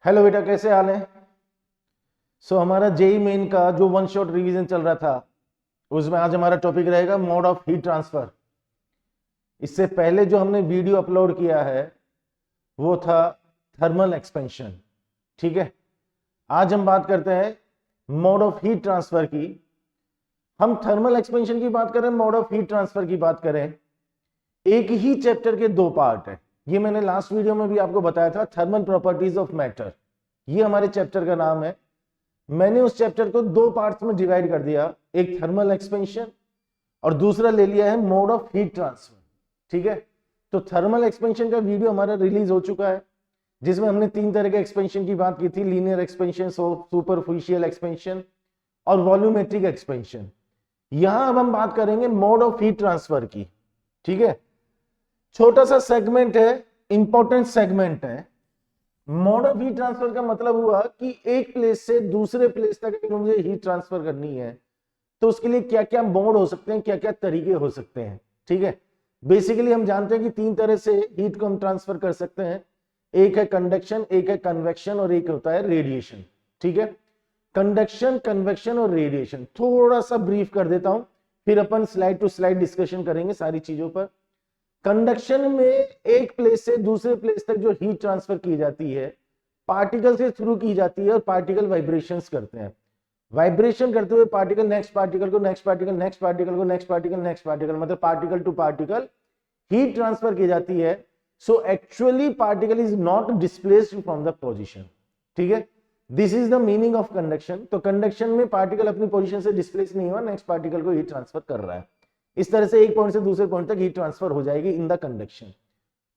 Hello बेटा, कैसे हाल है। हमारा जेई मेन का जो वन शॉट रिवीजन चल रहा था उसमें आज हमारा टॉपिक रहेगा मोड ऑफ हीट ट्रांसफर। इससे पहले जो हमने वीडियो अपलोड किया है वो था थर्मल एक्सपेंशन। ठीक है, आज हम बात करते हैं मोड ऑफ हीट ट्रांसफर की। हम थर्मल एक्सपेंशन की बात करें, मोड ऑफ हीट ट्रांसफर की बात करें, एक ही चैप्टर के दो पार्ट है। ये मैंने लास्ट वीडियो में भी आपको बताया था, थर्मल प्रॉपर्टीज ऑफ मैटर, ये हमारे चैप्टर का नाम है। मैंने उस चैप्टर को दो पार्ट्स में डिवाइड कर दिया, एक थर्मल एक्सपेंशन और दूसरा ले लिया है मोड ऑफ हीट ट्रांसफर। ठीक है, तो थर्मल एक्सपेंशन का वीडियो हमारा रिलीज हो चुका है जिसमें हमने तीन तरह के एक्सपेंशन की बात की थी, लीनियर एक्सपेंशन, सुपरफिशियल एक्सपेंशन और वॉल्यूमेट्रिक एक्सपेंशन। यहां अब हम बात करेंगे मोड ऑफ हीट ट्रांसफर की। ठीक है, छोटा सा सेगमेंट है, इंपॉर्टेंट सेगमेंट है। मोड ऑफ हीट ट्रांसफर का मतलब हुआ कि एक प्लेस से दूसरे प्लेस तक अगर मुझे हीट ट्रांसफर करनी है तो उसके लिए क्या क्या मोड हो सकते हैं, क्या क्या तरीके हो सकते हैं। ठीक है, बेसिकली हम जानते हैं कि तीन तरह से हीट को हम ट्रांसफर कर सकते हैं, एक है कंडक्शन, एक है कन्वेक्शन और एक होता है रेडिएशन। ठीक है, कंडक्शन, कन्वेक्शन और रेडिएशन थोड़ा सा ब्रीफ कर देता हूं, फिर अपन स्लाइड टू स्लाइड डिस्कशन करेंगे सारी चीजों पर। कंडक्शन में एक प्लेस से दूसरे प्लेस तक जो हीट ट्रांसफर की जाती है पार्टिकल के थ्रू की जाती है और पार्टिकल वाइब्रेशंस करते हैं। वाइब्रेशन करते हुए पार्टिकल नेक्स्ट पार्टिकल को, नेक्स्ट पार्टिकल नेक्स्ट पार्टिकल को, नेक्स्ट पार्टिकल नेक्स्ट पार्टिकल, मतलब particle to particle heat transfer की जाती है। So actually particle is not displaced from the position. ठीक है, this is the meaning of conduction. तो conduction में पार्टिकल अपनी पोजिशन से डिस्प्लेस नहीं हुआ, नेक्स्ट पार्टिकल को हीट ट्रांसफर कर रहा है। इस तरह से एक पॉइंट से दूसरे पॉइंट तक हीट ट्रांसफर हो जाएगी इन द कंडक्शन।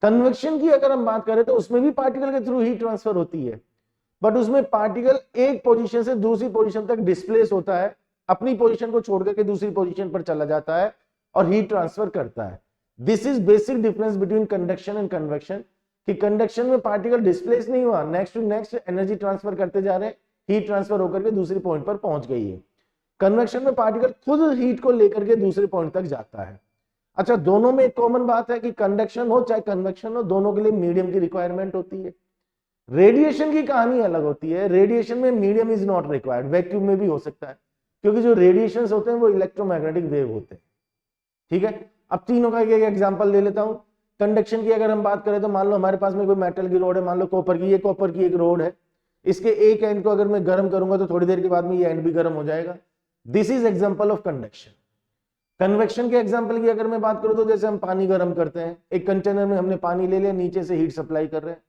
कन्वेक्शन की अगर हम बात करें तो उसमें भी पार्टिकल के थ्रू हीट ट्रांसफर होती है, बट उसमें पार्टिकल एक पोजीशन से दूसरी पोजीशन तक डिस्प्लेस होता है, अपनी पोजीशन को छोड़ करके दूसरी पोजीशन पर चला जाता है और हीट ट्रांसफर करता है। This is basic difference between conduction and convection, कि कंडक्शन में पार्टिकल डिस्प्लेस नहीं हुआ, next to next energy transfer करते जा रहे हैं, हीट ट्रांसफर होकर के दूसरी पॉइंट पर पहुंच गई है। कन्वेक्शन में पार्टिकल खुद हीट को लेकर के दूसरे पॉइंट तक जाता है। अच्छा, दोनों में एक कॉमन बात है कि कंडक्शन हो चाहे कन्वेक्शन हो, दोनों के लिए मीडियम की रिक्वायरमेंट होती है। रेडिएशन की कहानी अलग होती है, रेडिएशन में medium is not required, vacuum में भी हो सकता है, क्योंकि जो रेडिएशन होते हैं वो इलेक्ट्रोमैग्नेटिक वेव होते हैं। ठीक है, अब तीनों का एक एग्जांपल ले लेता हूं। कंडक्शन की अगर हम बात करें तो मान लो हमारे पास में कोई मेटल की रोड है, मान लो कॉपर की, ये कॉपर की एक रोड है, इसके एक एंड को अगर मैं गर्म करूंगा तो थोड़ी देर के बाद में ये एंड भी गर्म हो जाएगा। This is example of conduction. Convection के एग्जांपल की अगर मैं बात करूं तो जैसे हम पानी गर्म करते हैं, एक कंटेनर में हमने पानी ले लिया, नीचे से हीट सप्लाई कर रहे हैं,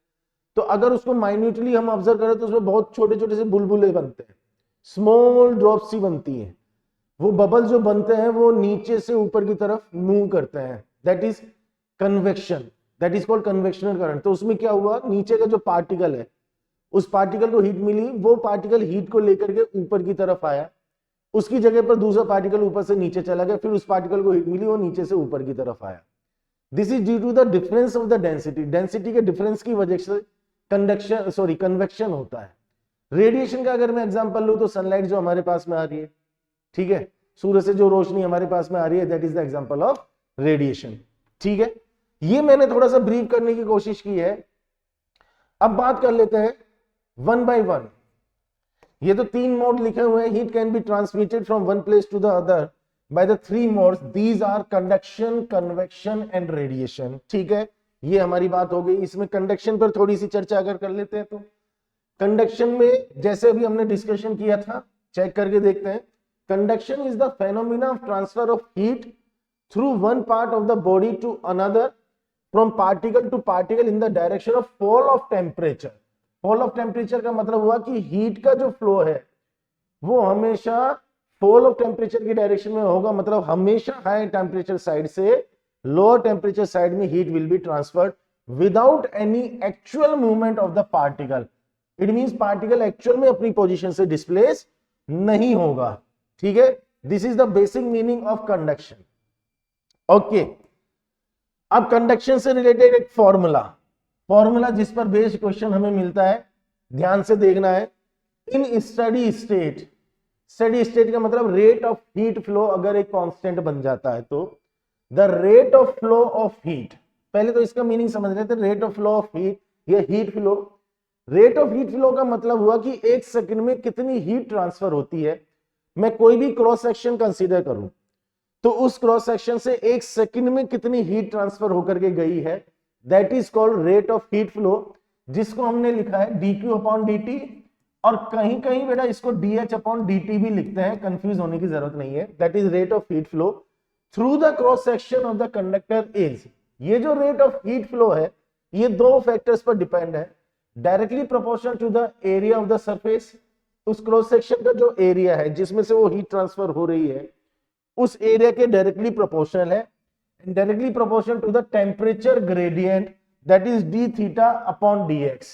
तो अगर उसको माइन्यूटली हम ऑब्जर्व करें तो उसमें बहुत छोटे छोटे से बुलबुले बनते हैं, स्मॉल ड्रॉप्स ही बनती हैं। वो बबल जो बनते हैं वो नीचे से ऊपर की तरफ मूव करते हैं, that is convection, that is called convectional current. तो उसमें क्या हुआ, नीचे का जो पार्टिकल है उस पार्टिकल को हीट मिली, वो पार्टिकल हीट को लेकर के ऊपर की तरफ आया, उसकी जगह पर दूसरा पार्टिकल ऊपर से नीचे चला गया, फिर उस पार्टिकल को हीट मिली, वो नीचे से ऊपर की तरफ आया। This is due to the difference of the density, density के डिफरेंस की वजह से कंडक्शन सॉरी कन्वेक्शन होता है। रेडिएशन का अगर मैं एग्जांपल लूं तो सनलाइट जो हमारे पास में आ रही है, ठीक है, सूरज से जो रोशनी हमारे पास में आ रही है, that is the example of radiation. ठीक है, ये मैंने थोड़ा सा ब्रीफ करने की कोशिश की है। अब बात कर लेते हैं वन बाय वन। ये तो तीन मोड लिखे हुए हैं, heat can be transmitted from one place to the other by the three modes, these are conduction, convection and radiation. ठीक है, ये हमारी बात हो गई। इसमें कंडक्शन पर थोड़ी सी चर्चा अगर कर लेते हैं तो कंडक्शन में जैसे अभी हमने डिस्कशन किया था, चेक करके देखते हैं। Conduction is the phenomena of transfer of heat through one part of the body to another, from particle to particle in the direction of fall of temperature. Fall of temperature का मतलब हुआ कि heat का जो flow है वो हमेशा fall of temperature की डायरेक्शन में होगा, मतलब हमेशा हाई टेम्परेचर साइड से लोअर टेम्परेचर साइड में heat will be transferred without any actual movement of the particle. It means particle actual में अपनी पोजीशन से डिस्प्लेस नहीं होगा। ठीक है, this is the basic meaning of conduction. Okay, अब कंडक्शन से रिलेटेड एक फॉर्मूला जिस पर बेस्ड क्वेश्चन हमें मिलता है, ध्यान से देखना है। इन स्टडी स्टेट का मतलब रेट ऑफ हीट फ्लो अगर एक कांस्टेंट बन जाता है तो the rate of flow of heat, पहले तो इसका मीनिंग समझ लेते हैं। Rate of flow of heat, ये heat flow rate of heat flow का मतलब हुआ कि एक सेकंड में कितनी हीट ट्रांसफर होती है। मैं कोई भी क्रॉस सेक्शन कंसीडर करूं तो उस क्रॉस सेक्शन से एक सेकंड में कितनी हीट ट्रांसफर होकर के गई है, that is called rate of heat flow, जिसको हमने लिखा है dq अपॉन dt, और कहीं कहीं बेटा इसको dh अपॉन dt भी लिखते हैं, कंफ्यूज होने की जरूरत नहीं है। That is rate of heat flow through the cross section of the conductor is. ये जो रेट ऑफ हीट फ्लो है ये दो फैक्टर्स पर डिपेंड है, directly proportional to the area of the surface, उस क्रॉस सेक्शन का जो एरिया है जिसमें से वो हीट ट्रांसफर हो रही है उस एरिया के डायरेक्टली प्रोपोर्शनल है, and directly proportional to the temperature gradient that is d theta upon dx।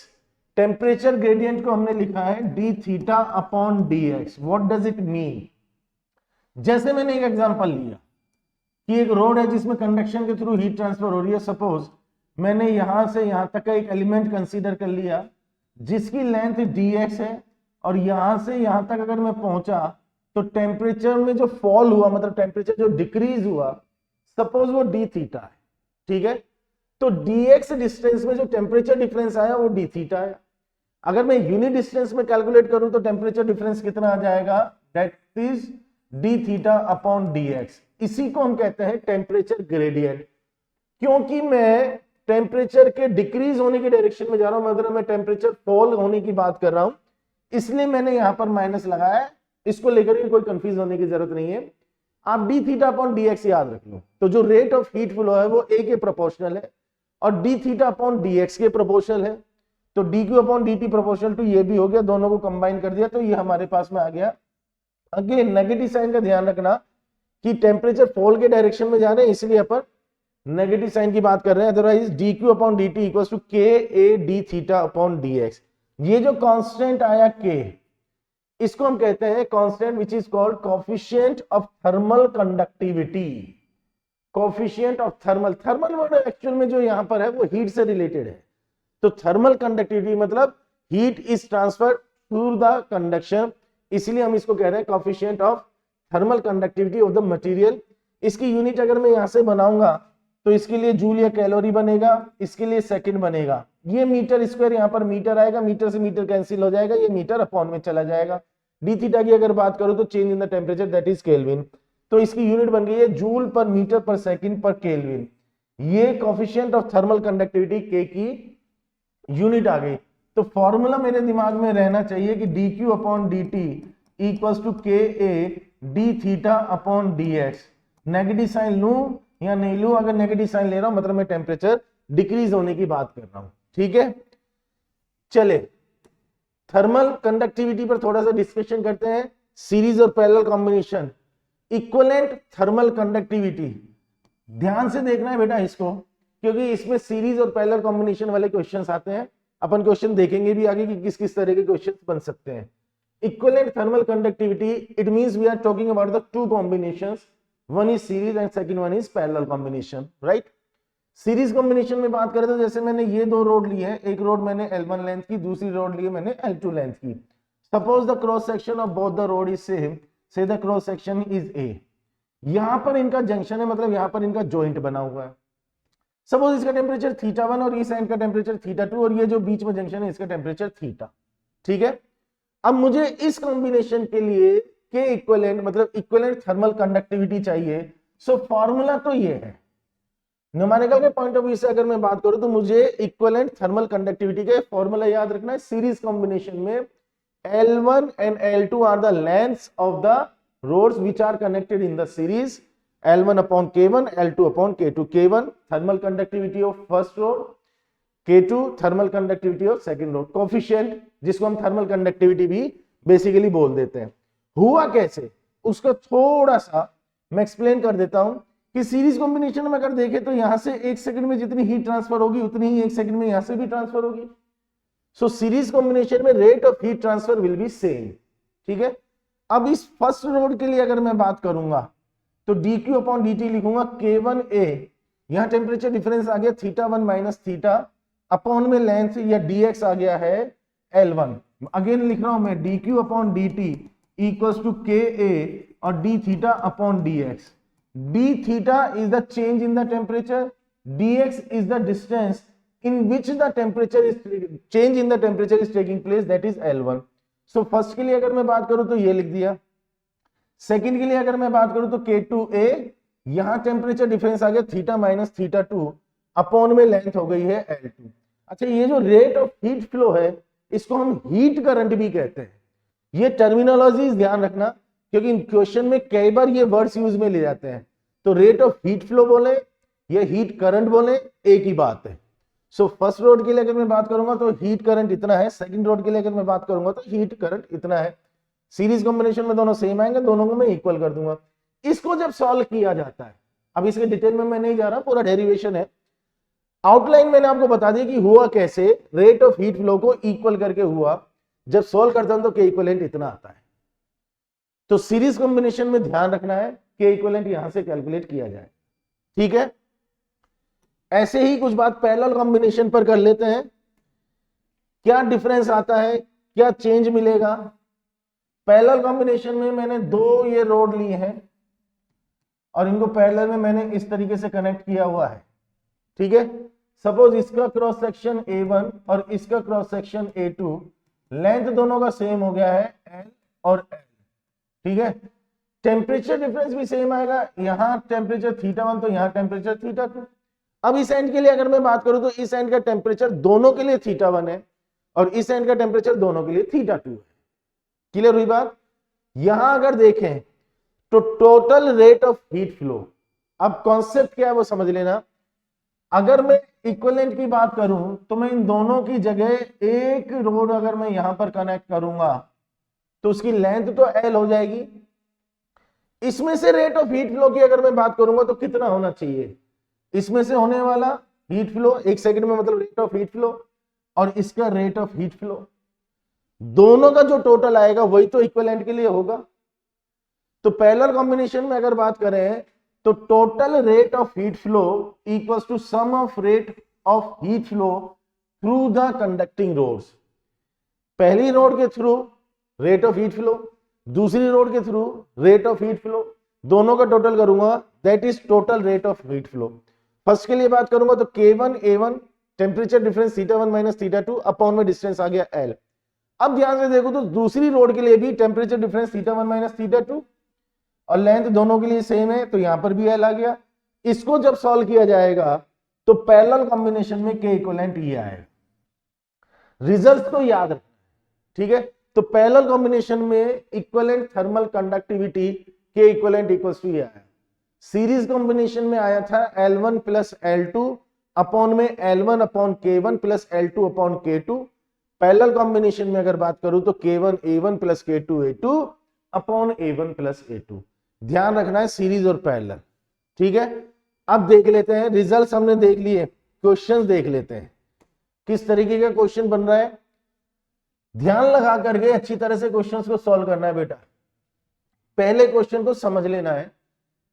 Temperature gradient को हमने लिखा है d theta upon dx। What does it mean? जैसे मैंने एक एग्जांपल लिया कि एक रोड है जिसमें कंडक्शन के थ्रू हीट ट्रांसफर हो रही है। सपोज मैंने यहां से यहां तक का एक एलिमेंट कंसीडर कर लिया जिसकी लेंथ dx है, और यहां से यहां तक अगर मैं पहुंचा तो टेम्परेचर में जो फॉल हुआ, मतलब टेम्परेचर जो डिक्रीज हुआ, सपोज वो डी थीटा है, ठीक है। तो dx डिस्टेंस में जो टेम्परेचर डिफरेंस आया वो डी थीटा है। अगर मैं यूनिट डिस्टेंस में कैलकुलेट करूं तो टेम्परेचर डिफरेंस कितना आ जाएगा, that is d theta upon dx। इसी को हम कहते हैं टेम्परेचर ग्रेडियंट। क्योंकि मैं टेम्परेचर के डिक्रीज होने की डायरेक्शन में जा रहा हूं, मतलब मैं टेम्परेचर फॉल होने की बात कर रहा हूं, इसलिए मैंने यहां पर माइनस लगाया है। इसको लेकर के कोई कंफ्यूज होने की जरूरत नहीं है, आप डी थीटा अपॉन dx याद रख लो। तो जो रेट ऑफ हीट फ्लो है वो a के प्रोपोर्शनल है और डी थीटा अपॉन dx के प्रोपोर्शनल है। तो dq upon dt proportional to ये भी हो गया, दोनों को कंबाइन कर दिया तो ये हमारे पास में आ गया। अगेन नेगेटिव साइन का ध्यान रखना कि टेम्परेचर फॉल के डायरेक्शन में जा रहे हैं इसलिए अपन नेगेटिव साइन की बात कर रहे हैं, otherwise dq upon dt equals to k a d theta upon dx। ये जो कांस्टेंट आया k, इसको हम कहते हैं constant which is called coefficient of thermal conductivity. Coefficient of thermal, thermal word actual में जो यहां पर है वो हीट से रिलेटेड है। तो थर्मल कंडक्टिविटी मतलब heat is transferred through the conduction, इसलिए हम इसको कह रहे हैं coefficient of thermal conductivity of the material. इसकी यूनिट अगर मैं यहां से बनाऊंगा तो इसके लिए जूल या कैलोरी बनेगा, इसके लिए सेकंड बनेगा। ये मीटर स्क्वायर यहाँ पर मीटर आएगा, मीटर से मीटर कैंसिल हो जाएगा, ये मीटर अपॉन में चला जाएगा। डी थीटा की अगर बात करो तो change in the temperature that is kelvin, तो इसकी यूनिट बन गई है जूल पर मीटर पर सेकंड पर केल्विन। ये कोएफिशिएंट ऑफ थर्मल कंडक्टिविटी के की यूनिट आ गई। तो फॉर्मूला मेरे दिमाग में रहना चाहिए कि dq upon dt equals to ka d theta upon dx। Negative sign लूं या नहीं लूं, अगर नेगेटिव साइन ले रहा हूं मतलब मैं टेम्परेचर डिक्रीज होने की बात कर रहा हूं, ठीक है। चले थर्मल कंडक्टिविटी पर थोड़ा सा डिस्कशन करते हैं। सीरीज और parallel combination, equivalent thermal conductivity, ध्यान से देखना है बेटा इसको, क्योंकि इसमें सीरीज और पैरेलल कॉम्बिनेशन वाले क्वेश्चंस आते हैं। अपन क्वेश्चन देखेंगे भी आगे कि किस किस तरह के क्वेश्चंस बन सकते हैं। Equivalent thermal conductivity, it means we are talking about the two combinations, one is series and second one is parallel combination, right. Series combination में बात करें तो जैसे मैंने ये दो रोड ली है, एक रोड मैंने L1 लेंथ की, दूसरी रोड ली है मैंने L2 लेंथ की। Suppose the cross section of both the rod is same, say the cross section is A। यहां पर इनका जंक्शन है, मतलब यहां पर इनका जॉइंट बना हुआ है। सपोज इसका टेम्परेचर θ1 और इस एंड का टेम्परेचर θ2 और ये जो बीच में जंक्शन है इसका टेम्परेचर θ, ठीक है। अब मुझे इस कॉम्बिनेशन के लिए के इक्विवेलेंट मतलब इक्विवेलेंट थर्मल कंडक्टिविटी चाहिए। सो फॉर्मूला तो ये है, न्यूमेरिकल के पॉइंट ऑफ व्यू से अगर मैं बात करूं तो मुझे इक्विवेलेंट थर्मल कंडक्टिविटी का फॉर्मूला याद रखना है। सीरीज कॉम्बिनेशन में L1 and L2 are the lengths of the rods which are connected in the series, L1 upon K1, L2 upon K2। K1 thermal conductivity of first rod, K2 thermal conductivity of second rod. Coefficient जिसको हम thermal conductivity भी basically बोल देते हैं। हुआ कैसे उसको थोड़ा सा मैं एक्सप्लेन कर देता हूं कि सीरीज कॉम्बिनेशन में अगर देखें तो यहां से एक सेकंड में जितनी हीट ट्रांसफर होगी उतनी ही एक सेकंड में यहां से भी ट्रांसफर होगी। सो सीरीज कॉम्बिनेशन में rate of heat transfer will be same, ठीक है। अब इस फर्स्ट रोड के लिए अगर मैं बात करूंगा तो dq अपॉन dt लिखूंगा K1a, यहां टेम्परेचर डिफरेंस आ गया θ1 माइनस थीटा, अपॉन में लेंथ या dx आ गया है L1। अगेन लिख रहा हूं मैं dq upon dt equals to ka और d theta upon dx। d theta is the change in the temperature, dx is the distance in which the temperature is change in the temperature is taking place, that is L1। So first के लिए अगर मैं बात करूं तो ये लिख दिया, सेकंड के लिए अगर मैं बात करूं तो K2A, यहां टेम्परेचर डिफरेंस आ गया थीटा माइनस थीटा 2 अपॉन में लेंथ हो गई है L2। अच्छा, ये जो रेट ऑफ हीट फ्लो है इसको हम हीट करंट भी कहते हैं। ये टर्मिनोलॉजी ध्यान रखना, क्योंकि क्वेश्चन में कई बार ये वर्ड्स यूज में ले जाते हैं। तो रेट ऑफ हीट फ्लो बोले या हीट करंट बोले, एक ही बात है। सो फर्स्ट रोड के लिए अगर मैं बात करूंगा तो हीट करंट इतना है, सेकंड रोड के लिए अगर मैं बात करूंगा तो हीट करंट इतना है। सीरीज कॉम्बिनेशन में दोनों सेम आएंगे, दोनों को मैं इक्वल कर दूंगा। इसको जब सॉल्व किया जाता है, अब इसके डिटेल में मैं नहीं जा रहा, पूरा डेरिवेशन है, आउटलाइन मैंने आपको बता दिया कि हुआ कैसे, रेट ऑफ हीट फ्लो को इक्वल करके हुआ। जब सॉल्व करता हूं तो के इक्विवेलेंट इतना आता है। तो सीरीज कॉम्बिनेशन में ध्यान रखना है के इक्विवेलेंट यहां से कैलकुलेट किया जाए, ठीक है। ऐसे ही कुछ बात पैरेलल कॉम्बिनेशन पर कर लेते हैं। क्या डिफरेंस आता है, क्या चेंज मिलेगा। पैरेलल कॉम्बिनेशन में मैंने दो ये रोड लिए हैं और इनको पैरेलल में मैंने इस तरीके से कनेक्ट किया हुआ है, ठीक है। सपोज इसका क्रॉस सेक्शन A1 और इसका क्रॉस सेक्शन A2, लेंथ दोनों का सेम हो गया है L और L, ठीक है। टेम्परेचर डिफरेंस भी सेम आएगा, यहां टेम्परेचर θ1 तो यहां टेम्परेचर θ2। अब इस एंड के लिए अगर मैं बात करूं तो इस एंड का टेम्परेचर दोनों के लिए θ1 है और इस एंड का टेम्परेचर दोनों के लिए θ2 है। क्लियर हुई बात। यहां अगर देखें तो total rate of heat flow, अब कॉन्सेप्ट क्या है वो समझ लेना। अगर मैं इक्विवेलेंट की बात करूं तो मैं इन दोनों की जगह एक रोड अगर मैं यहां पर कनेक्ट करूंगा तो उसकी लेंथ तो L हो जाएगी। इसमें से रेट ऑफ हीट फ्लो की अगर मैं बात करूंगा तो कितना होना चाहिए, इसमें से होने वाला हीट फ्लो, एक सेकंड में मतलब रेट ऑफ हीट फ्लो, और इसका रेट ऑफ हीट फ्लो, दोनों का जो टोटल आएगा वही तो इक्विवेलेंट के लिए होगा। तो पैरेलल कॉम्बिनेशन में अगर बात करें तो total rate of heat flow equals to sum of rate of heat flow through the conducting rods. पहली रोड के through rate of heat flow, दूसरी रोड के through rate of heat flow, दोनों का टोटल करूंगा, that is total rate of heat flow. First के लिए बात करूंगा तो K1A1 temperature difference θ1 minus θ2 upon में डिस्टेंस आ गया L। अब ध्यान से देखो तो दूसरी रोड के लिए भी टेम्परेचर डिफरेंस θ1 माइनस θ2 और लेंथ दोनों के लिए सेम है, तो यहां पर भी L आ गया। इसको जब सॉल्व किया जाएगा तो पैरेलल कॉम्बिनेशन में के इक्विवेलेंट ये आएगा। रिजल्ट को याद रखना, ठीक है। तो पैरेलल कॉम्बिनेशन में इक्विवेलेंट थर्मल कंडक्टिविटी के इक्विवेलेंट इक्वल्स टू ये आया। सीरीज कॉम्बिनेशन में आया था L1 प्लस L2 अपॉन में L1 upon K1 plus L2 upon K2। Parallel combination में अगर बात करूं तो K1A1 plus K2A2 upon A1 plus A2। ध्यान रखना है सीरीज और पैरेलल, ठीक है। अब देख लेते हैं रिजल्ट्स, हमने देख लिए, क्वेश्चंस देख लेते हैं किस तरीके का क्वेश्चन बन रहा है। ध्यान लगा करके अच्छी तरह से क्वेश्चंस को सॉल्व करना है बेटा। पहले क्वेश्चन को समझ लेना है।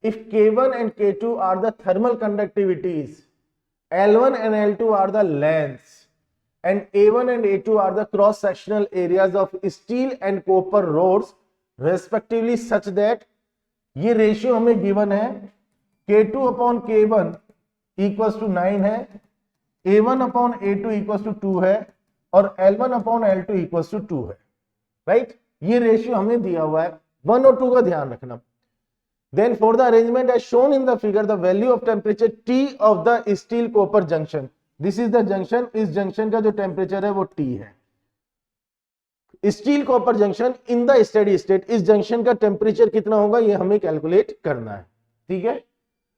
If K1 and K2 are the thermal conductivities, L1 and L2 are the lengths, and A1 and A2 are the cross sectional areas of steel and copper rods respectively, such that ये ratio हमें given है, K2 upon K1 equals to 9 है, A1 upon A2 equals to 2 है और L1 upon L2 equals to 2 है, right. ये ratio हमें दिया हुआ है, 1 और 2 का ध्यान रखना। Then for the arrangement as shown in the figure, the value of temperature T of the steel copper junction, this is the junction, इस जंक्शन का जो टेम्परेचर है वो T है। Steel copper junction in the steady state, इस junction का temperature कितना होगा ये हमें कैलकुलेट करना है, ठीक है।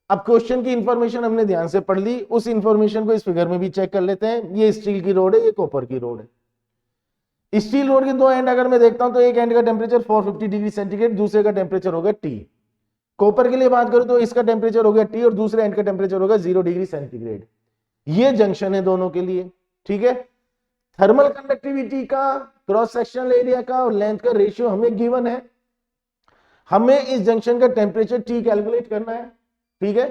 अब क्वेश्चन की इंफॉर्मेशन हमने ध्यान से पढ़ ली, उस इंफॉर्मेशन को इस फिगर में भी चेक कर लेते हैं। ये स्टील की रोड है, ये कॉपर की रोड है। स्टील रोड के दो एंड अगर मैं देखता हूं तो एक एंड का टेम्परेचर 450 डिग्री सेंटीग्रेड, दूसरे का टेम्परेचर होगा T। कॉपर के लिए बात करूं तो इसका टेम्परेचर हो गया T और दूसरे एंड का टेम्परेचर होगा 0 डिग्री सेंटीग्रेड। ये जंक्शन है दोनों के लिए, ठीक है। थर्मल कंडक्टिविटी का, क्रॉस सेक्शनल एरिया का और लेंथ का रेशियो हमें गिवन है। हमें इस जंक्शन का टेम्परेचर T कैलकुलेट करना है, ठीक है।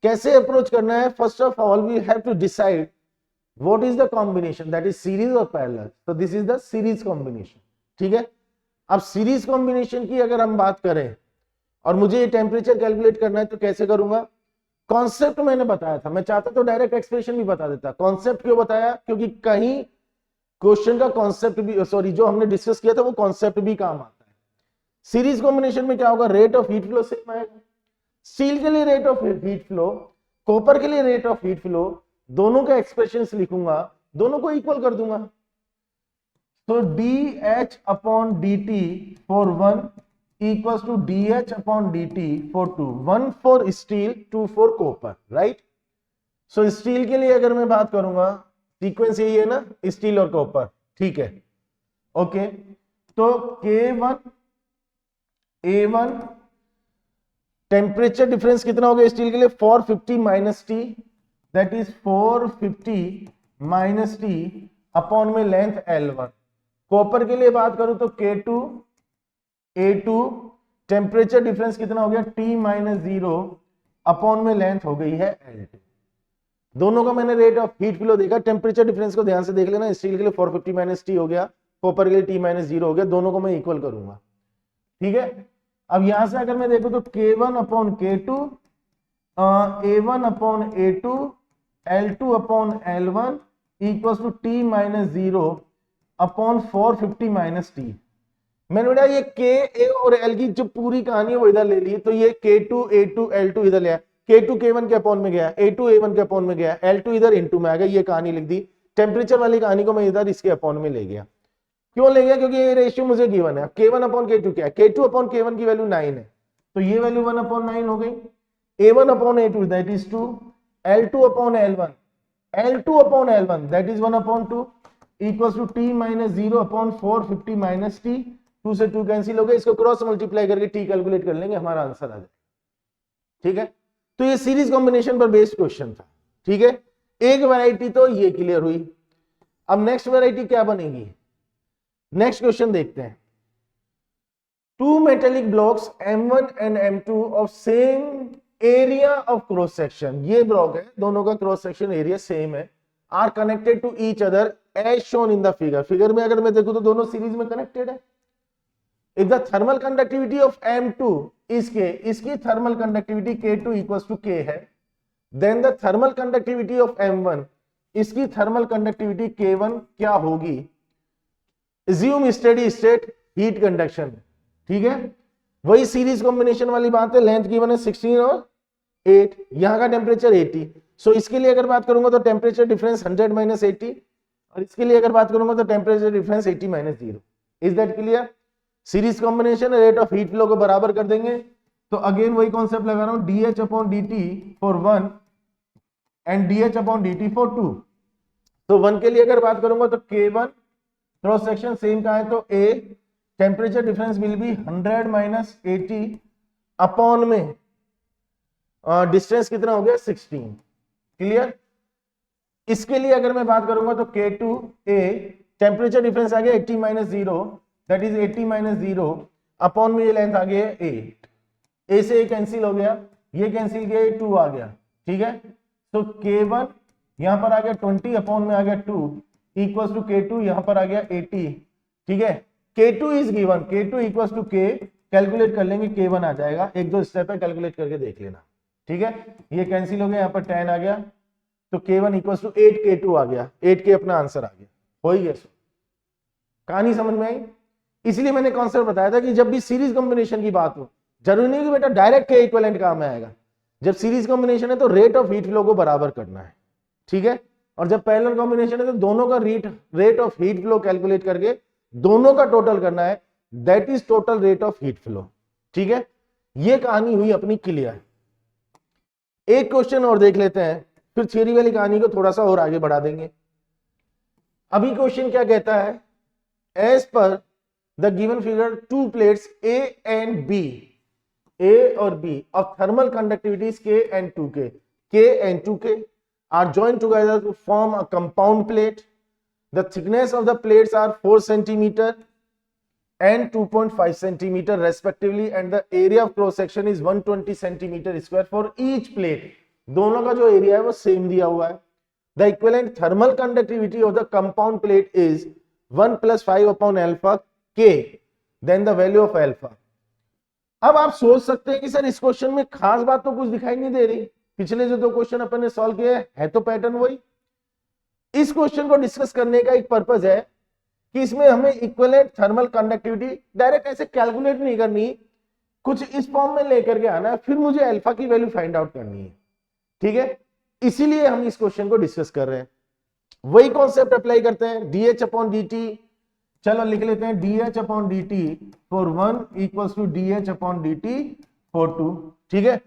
कैसे अप्रोच करना है, first of all we have to decide what is the combination, that is series और पैरेलल। तो this is the series combination, ठीक है। अब सीरीज कॉम्बिनेशन की अगर हम बात करें और मुझे ये टेम्परेचर कैलकुलेट करना है तो कैसे करूंगा, कॉन्सेप्ट मैंने बताया था, मैं चाहता तो डायरेक्ट एक्सप्रेशन भी बता देता। कॉन्सेप्ट क्यों बताया? क्योंकि कहीं क्वेश्चन का कॉन्सेप्ट भी, सॉरी, जो हमने डिस्कस किया था वो कॉन्सेप्ट भी काम आता है। सीरीज कॉम्बिनेशन में क्या होगा? Rate of heat flow same आएगा। स्टील के लिए rate of heat flow, copper के लिए रेट ऑफ हीट फ्लो, दोनों का एक्सप्रेशंस लिखूंगा, दोनों को इक्वल कर दूंगा। तो dH upon dt for 1 equals to dH upon dt for 2, 1 for steel, 2 for copper, right. So steel के लिए अगर मैं बात करूंगा, सीक्वेंस यही है ना, स्टील और कॉपर, ठीक है, ओके। तो K1 A1, टेम्परेचर डिफरेंस कितना हो गया स्टील के लिए? 450 minus T, that is 450 minus T upon में लेंथ L1। कॉपर के लिए बात करूं तो K2 A2, टेम्परेचर डिफरेंस कितना हो गया? T माइनस 0 अपॉन में लेंथ हो गई है L2। दोनों का मैंने रेट ऑफ हीट फ्लो देखा, टेम्परेचर डिफरेंस को ध्यान से देख लेना। स्टील के लिए 450 माइनस टी हो गया, कॉपर के लिए T माइनस 0 हो गया, दोनों को मैं इक्वल करूंगा, ठीक है। अब यहां से अगर मैं देखूं तो K1 upon K2, A1 upon A2, L2 upon L1 equals to T minus 0 upon 450 minus T. मैंने बोला ये K, A और L की जो पूरी कहानी है वो इधर ले ली, तो ये K2 A2 L2 इधर ले आया, K2 K1 के अपॉन में गया, A2 A1 के अपॉन में गया, L2 इधर इनटू में आ गया, ये कहानी लिख दी। टेम्परेचर वाली कहानी को मैं इधर इसके अपॉन में ले गया। क्यों ले गया? क्योंकि ये रेशियो मुझे गिवन है। K1 अपॉन K2 क्या है? K2 अपॉन K1 की वैल्यू 9 है, तो ये वैल्यू 1 अपॉन 9 हो गई। A1 upon A2 that is 2, L2 upon L1, L2 upon L1 that is 1 upon 2 equals to T minus 0 upon 450 minus T। 2 से 2 कैंसिल हो गए, इसको क्रॉस मल्टीप्लाई करके T कैलकुलेट कर लेंगे, हमारा आंसर आ जाएगा, ठीक है। तो ये सीरीज कॉम्बिनेशन पर बेस्ड क्वेश्चन था, ठीक है। एक वैरायटी तो ये क्लियर हुई। अब नेक्स्ट वैरायटी क्या बनेगी? नेक्स्ट क्वेश्चन देखते हैं। Two metallic blocks M1 and M2 of same area of cross section, ये ब्लॉक है, दोनों का क्रॉस सेक्शन एरिया सेम है, are connected to each other as shown in the figure. Figure में अगर मैं देखूं तो दोनों सीरीज में कनेक्टेड है। If the thermal conductivity of M2 इसकी thermal conductivity K2 equals to K है, then the thermal conductivity of M1 इसकी थर्मल कंडक्टिविटी K1 क्या होगी? Assume steady state heat conduction, ठीक है। वही सीरीज कॉम्बिनेशन वाली बात है, लेंथ गिवन है 16 और 8, यहां का टेम्परेचर 80। सो इसके लिए अगर बात करूंगा तो टेम्परेचर डिफरेंस 100 माइनस 80, और इसके लिए अगर बात करूंगा तो temperature difference 80 minus 0। Is that clear? Series combination, rate of heat flow को बराबर कर देंगे। तो अगेन वही कॉन्सेप्ट लगा रहा हूं, DH upon DT for 1 and DH upon DT for 2। तो 1 के लिए अगर बात करूंगा तो K1 क्रॉस सेक्शन सेम का है, तो A temperature difference will be 100 minus 80 upon में डिस्टेंस कितना हो गया? 16। क्लियर? इसके लिए अगर मैं बात करूंगा तो K2 A टेम्परेचर डिफरेंस आ गया 80 minus 0, that is 80 minus 0 upon में ये लेंथ आ गया 8। A से A कैंसिल हो गया, ये कैंसिल किया, 2 आ गया, ठीक है। तो K1 यहां पर आ गया 20 अपॉन में आ गया 2 इक्वल्स टू K2 यहां पर आ गया 80, ठीक है। K2 is given, K2 equals to K, calculate कर लेंगे, K1 आ जाएगा। एक दो स्टेप है, कैलकुलेट करके देख लेना, ठीक है। ये कैंसिल हो गया, यहाँ पर 10 आ गया, तो K1 इक्वल्स टू 8 K2 आ गया, 8K अपना आंसर आ गया। हो ही गया, कहानी समझ में आई? इसलिए मैंने कॉन्सेप्ट बताया था कि जब भी सीरीज कॉम्बिनेशन की बात हो, जरूरी नहीं कि बेटा डायरेक्ट के इक्विवेलेंट काम में आएगा। जब सीरीज कॉम्बिनेशन है तो रेट ऑफ हीट फ्लो को बराबर करना है, ठीक है। और जब पैरेलल कॉम्बिनेशन है तो दोनों का rate of heat flow calculate करके दोनों का टोटल करना है, that is total rate of heat flow, ठीक है। ये कहानी हुई अपनी क्लियर। एक क्वेश्चन और देख लेते हैं, फिर थियरी वाली कहानी को थोड़ा सा और आगे बढ़ा देंगे। अभी क्वेश्चन क्या कहता है, as per the given figure two plates A and B, A और B of thermal conductivities K and 2K, K and 2K are joined together to form a compound plate. The thickness of the plates are 4 cm and 2.5 cm respectively, and the area of cross section is 120 cm square for each plate. दोनों का जो area है वो same दिया हुआ है। The equivalent thermal conductivity of the compound plate is 1 plus 5 upon alpha K, then the value of alpha. अब आप सोच सकते हैं कि सर इस क्वेश्चन में खास बात तो कुछ दिखाई नहीं दे रही, पिछले जो 2 क्वेश्चन अपन ने सॉल्व किए है तो पैटर्न वही। इस क्वेश्चन को डिस्कस करने का एक पर्पज है कि इसमें हमें इक्विवेलेंट थर्मल कंडक्टिविटी डायरेक्ट ऐसे कैलकुलेट नहीं करनी, कुछ इस फॉर्म में लेकर के आना है, फिर मुझे अल्फा की वैल्यू फाइंड आउट करनी है। ठीक है, इसीलिए हम इस क्वेश्चन को डिस्कस कर रहे हैं। वही कॉन्सेप्ट अप्लाई करते हैं, डीएच अपॉन डी। चलो लिख लेते हैं D H upon D for 1 equals to D H upon D for 2। ठीक है,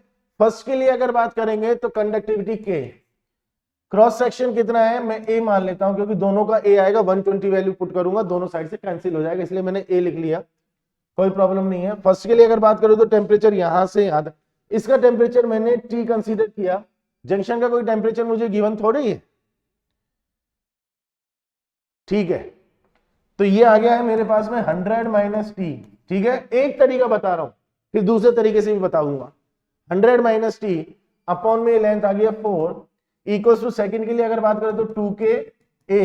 फर्स्ट के लिए अगर बात करेंगे तो कंडक्टिविटी के, क्रॉस सेक्शन कितना है मैं ए मान लेता हूं क्योंकि दोनों का ए आएगा, 120 वैल्यू पुट करूंगा, दोनों साइड से कैंसिल हो जाएगा, इसलिए मैंने ए लिख लिया, कोई प्रॉब्लम नहीं है। फर्स्ट के लिए अगर बात करूं तो टेम्परेचर यहां से यहां तक, इसका टेम्परेचर मैंने टी कंसीडर किया, जंक्शन का कोई टेम्परेचर मुझे गिवन थोड़ी है। ठीक है, तो ये आ गया है मेरे पास में 100 माइनस टी। ठीक है, एक तरीका बता रहा हूं, फिर दूसरे तरीके से भी बताऊंगा। 100 माइनस टी अपॉन में लेंथ आ गया 4 इक्वल्स टू, सेकंड के लिए अगर बात करें तो 2k a,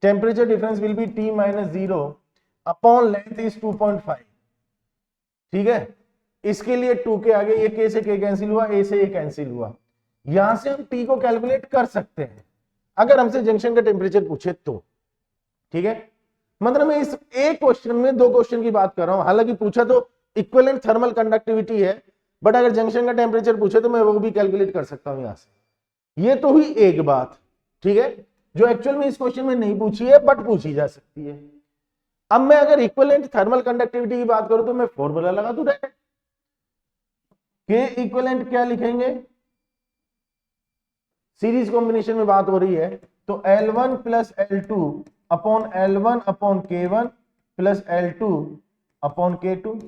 temperature difference will be t minus 0 upon length is 2.5। ठीक है, इसके लिए 2k आ गया, ये k से k कैंसिल हुआ, a से a कैंसिल हुआ। यहां से हम t को कैलकुलेट कर सकते हैं अगर हमसे जंक्शन का टेम्परेचर पूछे तो। ठीक है, मतलब मैं इस एक क्वेश्चन में 2 क्वेश्चन की बात कर रहा हूं, हालांकि पूछा तो इक्विवेलेंट थर्मल कंडक्टिविटी है, बट अगर जंक्शन का टेम्परेचर पूछे तो मैं वो भी कैलकुलेट कर सकता हूं यहां से। ये तो हुई एक बात, ठीक है, जो एक्चुअल में इस क्वेश्चन में नहीं पूछी है बट पूछी जा सकती है। अब मैं अगर इक्विवेलेंट थर्मल कंडक्टिविटी की बात करूं तो मैं फॉर्मूला लगा दूं डायरेक्ट, के इक्विवेलेंट क्या लिखेंगे, सीरीज कॉम्बिनेशन में बात हो रही है तो L1 plus L2 upon L1 upon K1 plus L2 upon K2।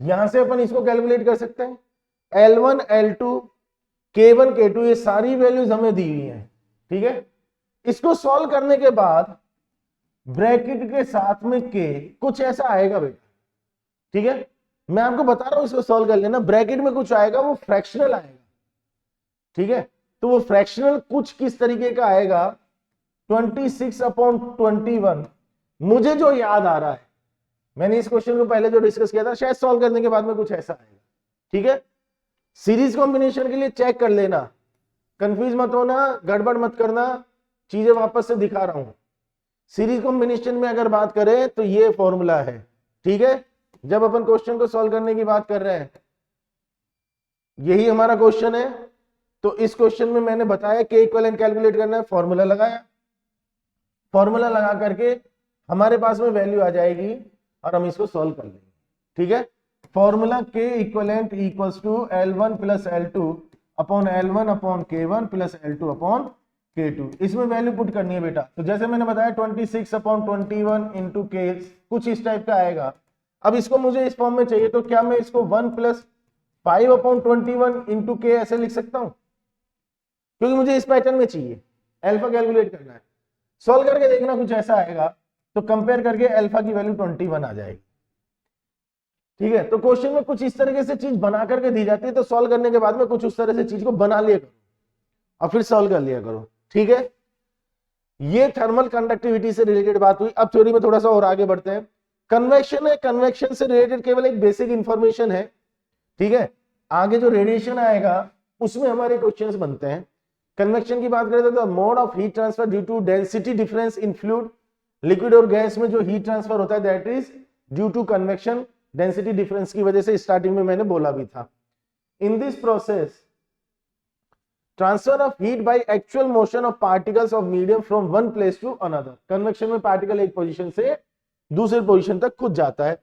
यहां से अपन इसको कैलकुलेट कर सकते हैं, L1 L2 K1 K2 ये सारी वैल्यूज हमें दी हुई हैं। ठीक है, इसको सॉल्व करने के बाद ब्रैकेट के साथ में K कुछ ऐसा आएगा बेटा। ठीक है, मैं आपको बता रहा हूं, इसको सॉल्व कर लेना, ब्रैकेट में कुछ आएगा, वो फ्रैक्शनल आएगा। ठीक है, तो वो फ्रैक्शनल कुछ किस तरीके का आएगा, 26 अपॉन 21। मुझे जो याद आ रहा है, मैंने इस क्वेश्चन को पहले जो डिस्कस किया था, शायद सॉल्व करने के बाद में कुछ ऐसा आएगा। ठीक है, सीरीज कॉम्बिनेशन के लिए चेक कर लेना, कंफ्यूज मत होना, गड़बड़ मत करना, चीजें वापस से दिखा रहा हूं। सीरीज कॉम्बिनेशन में अगर बात करें तो ये फॉर्मूला है। ठीक है, जब अपन क्वेश्चन को सॉल्व करने की बात कर रहे हैं, यही हमारा क्वेश्चन है, तो इस क्वेश्चन में मैंने बताया कि इक्विवेलेंट कैलकुलेट करना है, फॉर्मूला लगाया, फॉर्मूला लगा करके हमारे पास में वैल्यू आ जाएगी और हम इसको सॉल्व कर लेंगे। ठीक है, फॉर्मूला के equivalent equals to L1 plus L2 upon L1 upon K1 plus L2 upon K2। इसमें वैल्यू पुट करनी है बेटा, तो जैसे मैंने बताया 26 अपॉन 21 इंटू K, कुछ इस टाइप का आएगा। अब इसको मुझे इस फॉर्म में चाहिए, तो क्या मैं इसको 1 प्लस 5 अपॉन 21 इंटू K ऐसे लिख सकता हूं, क्योंकि मुझे इस पैटर्न में चाहिए, अल्फा कैलकुलेट करना है। सॉल्व करके देखना कुछ ऐसा आएगा, तो कंपेयर करके अल्फा की वैल्यू 21 आ जाएगी। ठीक है, तो क्वेश्चन में कुछ इस तरीके से चीज बना करके दी जाती है, तो सॉल्व करने के बाद में कुछ उस तरह से चीज को बना लिया करो और फिर सॉल्व कर लिया करो। ठीक है, ये थर्मल कंडक्टिविटी से रिलेटेड बात हुई। अब थ्योरी में थोड़ा सा और आगे बढ़ते हैं। कन्वेक्शन है, कन्वेक्शन से रिलेटेड केवल एक बेसिक इंफॉर्मेशन है। ठीक है, आगे जो रेडिएशन आएगा उसमें हमारे क्वेश्चंस बनते हैं। कन्वेक्शन की बात करें तो mode of heat transfer due to density difference in fluid, liquid और गैस में जो हीट ट्रांसफर होता है that is due to convection, density difference की वजह से, स्टार्टिंग में मैंने बोला भी था। In this process transfer of heat by actual motion of particles of medium from one place to another. Convection में पार्टिकल एक पोजीशन से दूसरे पोजीशन तक खुद जाता है।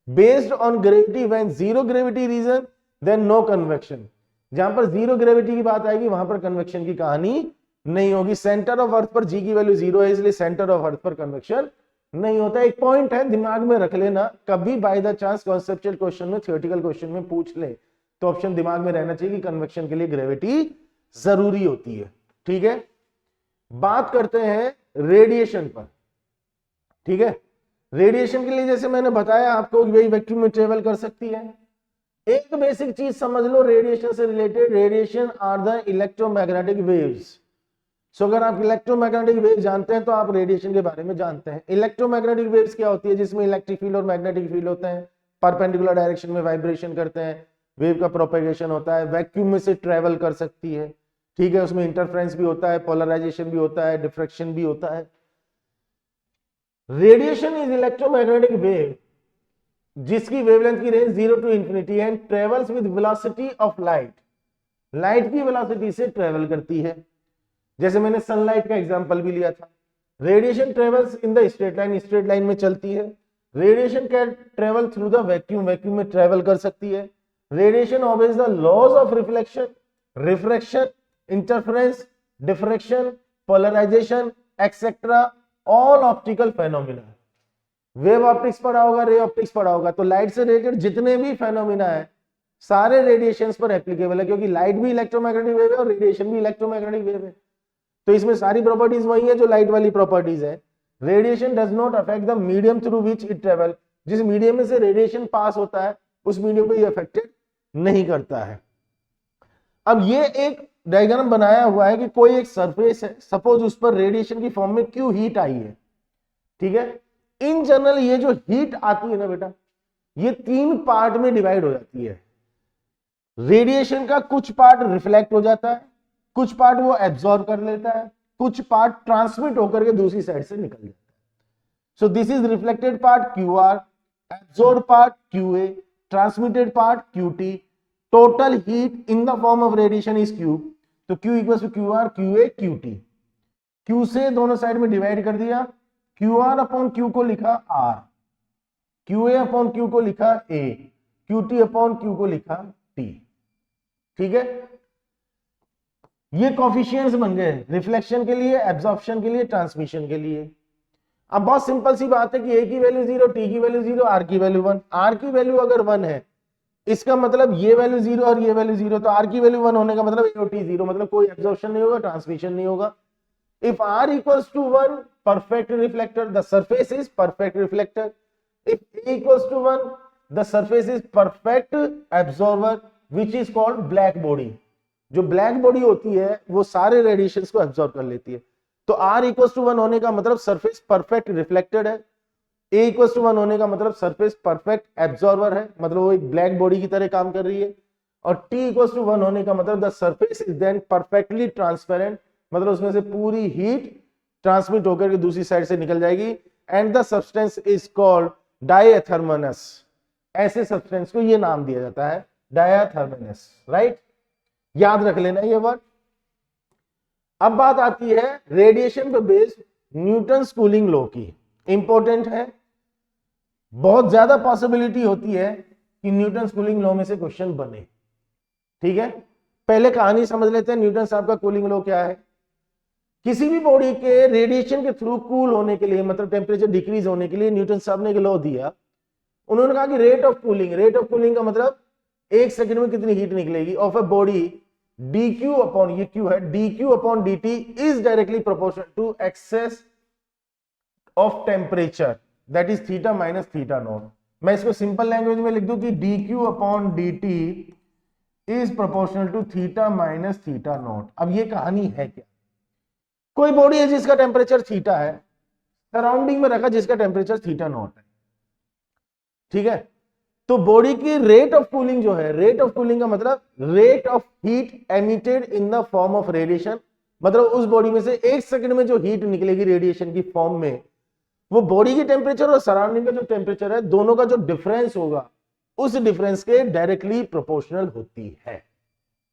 Based on gravity, when zero gravity region then no convection. जहां पर जीरो ग्रेविटी की बात आएगी वहां पर कन्वेक्शन की कहानी नहीं होगी। सेंटर ऑफ अर्थ पर जी की वैल्यू 0 है, इसलिए सेंटर ऑफ अर्थ पर कन्वेक्शन नहीं होता। एक पॉइंट है, दिमाग में रख लेना, कभी by the chance conceptual question में, थ्योरेटिकल क्वेश्चन में पूछ ले तो ऑप्शन दिमाग में रहना चाहिए कि कन्वेक्शन के लिए ग्रेविटी जरूरी होती है। ठीक है, बात करते हैं रेडिएशन पर। ठीक है, रेडिएशन के लिए जैसे मैंने बताया आपको, वही वैक्यूम में ट्रेवल कर सकती है। एक बेसिक चीज समझ लो रेडिएशन से related, radiation are the electromagnetic waves. So अगर आप इलेक्ट्रोमैग्नेटिक वेव जानते हैं तो आप रेडिएशन के बारे में जानते हैं। इलेक्ट्रोमैग्नेटिक वेव्स क्या होती है, जिसमें इलेक्ट्रिक फील्ड और मैग्नेटिक फील्ड होते हैं, परपेंडिकुलर डायरेक्शन में वाइब्रेशन करते हैं, वेव का प्रोपेगेशन होता है, वैक्यूम में से ट्रेवल कर सकती है, ठीक है, उसमें इंटरफ्रेंस भी होता है, पोलराइजेशन भी होता है, डिफ्रैक्शन भी होता है। रेडिएशन इज इलेक्ट्रोमैग्नेटिक वेव जिसकी वेवलेंथ की range 0 to infinity and travels with velocity of light, light की वेलोसिटी से ट्रेवल करती है। जैसे मैंने सनलाइट का एग्जांपल भी लिया था। Radiation travels in the straight line में चलती है। Radiation can travel through the vacuum, vacuum में ट्रेवल कर सकती है। Radiation obeys the laws of reflection, refraction, interference, diffraction, polarisation etcetera, all optical phenomena. Wave optics पढ़ा होगा, रे ऑप्टिक्स पढ़ा होगा, तो लाइट से रिलेटेड जितने भी फेनोमेना है सारे रेडिएशंस पर एप्लीकेबल है, क्योंकि लाइट भी इलेक्ट्रोमैग्नेटिक वेव है और रेडिएशन भी इलेक्ट्रोमैग्नेटिक वेव है, तो इसमें सारी प्रॉपर्टीज वही है जो लाइट वाली प्रॉपर्टीज है। Radiation does not affect the medium through which it travel, जिस मीडियम में से रेडिएशन पास होता है उस मीडियम को ये अफेक्टेड नहीं करता है। अब ये एक डायग्राम बनाया हुआ है कि कोई एक सरफेस है, सपोज उस पर रेडिएशन की फॉर्म में क्यों हीट आई है, ठीक है। इन जनरल ये जो हीट आती है ना बेटा, ये 3 पार्ट में डिवाइड हो जाती है। रेडिएशन का कुछ पार्ट रिफ्लेक्ट हो जाता है, कुछ पार्ट वो एब्जॉर्ब कर लेता है, कुछ पार्ट ट्रांसमिट होकर के दूसरी साइड से निकल जाता है। So this is reflected part QR, absorb part QA, transmitted part QT। Total heat in the form of radiation is Q, तो Q equals to QR, QA, QT। Q से दोनों साइड में डिवाइड कर दिया, QR अपॉन Q को लिखा R, QA upon Q को लिखा A, QT अपॉन Q को लिखा T, ठीक है। ये कोफिशिएंट्स बन गए रिफ्लेक्शन के लिए, एब्जॉर्प्शन के लिए, ट्रांसमिशन के लिए। अब बहुत सिंपल सी बात है कि A की वैल्यू 0, T की वैल्यू 0, R की वैल्यू 1। R की वैल्यू अगर 1 है इसका मतलब ये वैल्यू 0 और ये वैल्यू 0, तो R की वैल्यू 1 होने का मतलब A और T 0, मतलब कोई एब्जॉर्प्शन नहीं होगा, ट्रांसमिशन नहीं होगा। If R equals to 1, perfect reflector, the surface is perfect reflector. If A equals to 1, the surface is perfect absorber, which is called black body. जो ब्लैक बॉडी होती है वो सारे रेडिएशंस को एब्जॉर्ब कर लेती है। तो R equals to 1 होने का मतलब सरफेस परफेक्ट रिफ्लेक्टेड है, A equals to 1 होने का मतलब सरफेस परफेक्ट एब्जॉर्बर है, मतलब वो एक ब्लैक बॉडी की तरह काम कर रही है, और T equals to 1 होने का मतलब the surface is then perfectly transparent, मतलब उसमें से पूरी हीट ट्रांसमिट होकर के दूसरी साइड से निकल जाएगी। And the substance is called diathermanous, ऐसे सब्सटेंस को ये नाम दिया जाता है डायथर्मनस, राइट, याद रख लेना ये वर्ड। अब बात आती है रेडिएशन पे बेस्ड न्यूटन्स कूलिंग लॉ की, इंपॉर्टेंट है, बहुत ज्यादा पॉसिबिलिटी होती है कि न्यूटन्स कूलिंग लॉ में से क्वेश्चन बने, ठीक है। पहले कहानी समझ लेते हैं, न्यूटन साहब का कूलिंग लॉ क्या है। किसी भी बॉडी के रेडिएशन के थ्रू कूल होने के लिए, मतलब टेम्परेचर डिक्रीज होने के लिए न्यूटन साहब ने एक लॉ दिया। उन्होंने कहा कि रेट ऑफ कूलिंग का मतलब 1 सेकंड में कितनी हीट निकलेगी of a body, dq upon, ये q है, dq upon dt is directly proportional to excess of temperature, that is theta minus theta naught. मैं इसको सिंपल लैंग्वेज में लिख दूं कि dq upon dt is proportional to theta minus theta naught. अब ये कहानी है क्या, कोई बॉडी है जिसका टेम्परेचर थीटा है, सराउंडिंग में रखा जिसका टेम्परेचर थीटा नॉट है, ठीक है। तो बॉडी की रेट ऑफ कूलिंग जो है, रेट ऑफ कूलिंग का मतलब rate of heat emitted in the form of radiation, मतलब उस बॉडी में से 1 सेकंड में जो हीट निकलेगी रेडिएशन की फॉर्म में, वो बॉडी की टेम्परेचर और सराउंडिंग का जो टेम्परेचर है दोनों का जो डिफरेंस होगा उस डिफरेंस के डायरेक्टली प्रोपोर्शनल होती है,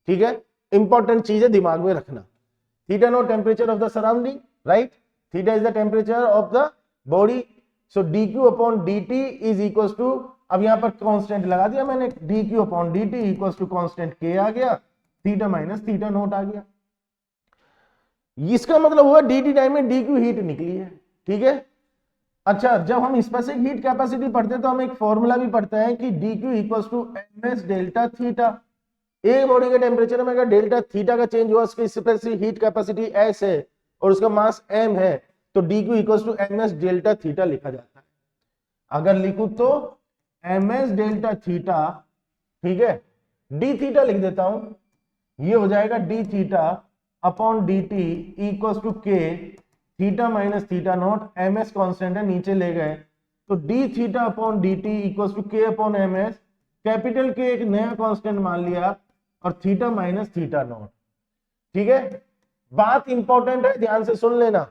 ठीक है। इंपॉर्टेंट चीज है, दिमाग में रखना। Theta naught temperature of the surrounding, right, theta is the temperature of the body, so dq upon dt is equals to, अब यहां पर कांस्टेंट लगा दिया मैंने, dq upon dt equals to constant k आ गया, थीटा माइनस थीटा नॉट आ गया। इसका मतलब हुआ dt टाइम में dq हीट निकली है, ठीक है। अच्छा, जब हम स्पेसिफिक हीट कैपेसिटी पढ़ते हैं तो हम एक फॉर्मूला भी पढ़ते हैं कि dq equals to ms delta theta. एक बॉडी के टेम्परेचर में अगर डेल्टा थीटा का चेंज हुआ, उसकी स्पेसिफिक हीट कैपेसिटी s है और उसका मास m है, तो dq equals to ms delta theta लिखा जाता है। अगर लिखूं तो ms डेल्टा थीटा, ठीक है, d थीटा लिख देता हूं, ये हो जाएगा d theta upon dt equals to k theta minus theta naught, ms constant है नीचे ले गए, तो d theta upon dt equals to k upon ms, capital के एक नया कांस्टेंट मान लिया और थीटा माइनस थीटा नॉट। ठीक है, बात इंपॉर्टेंट है, ध्यान से सुन लेना।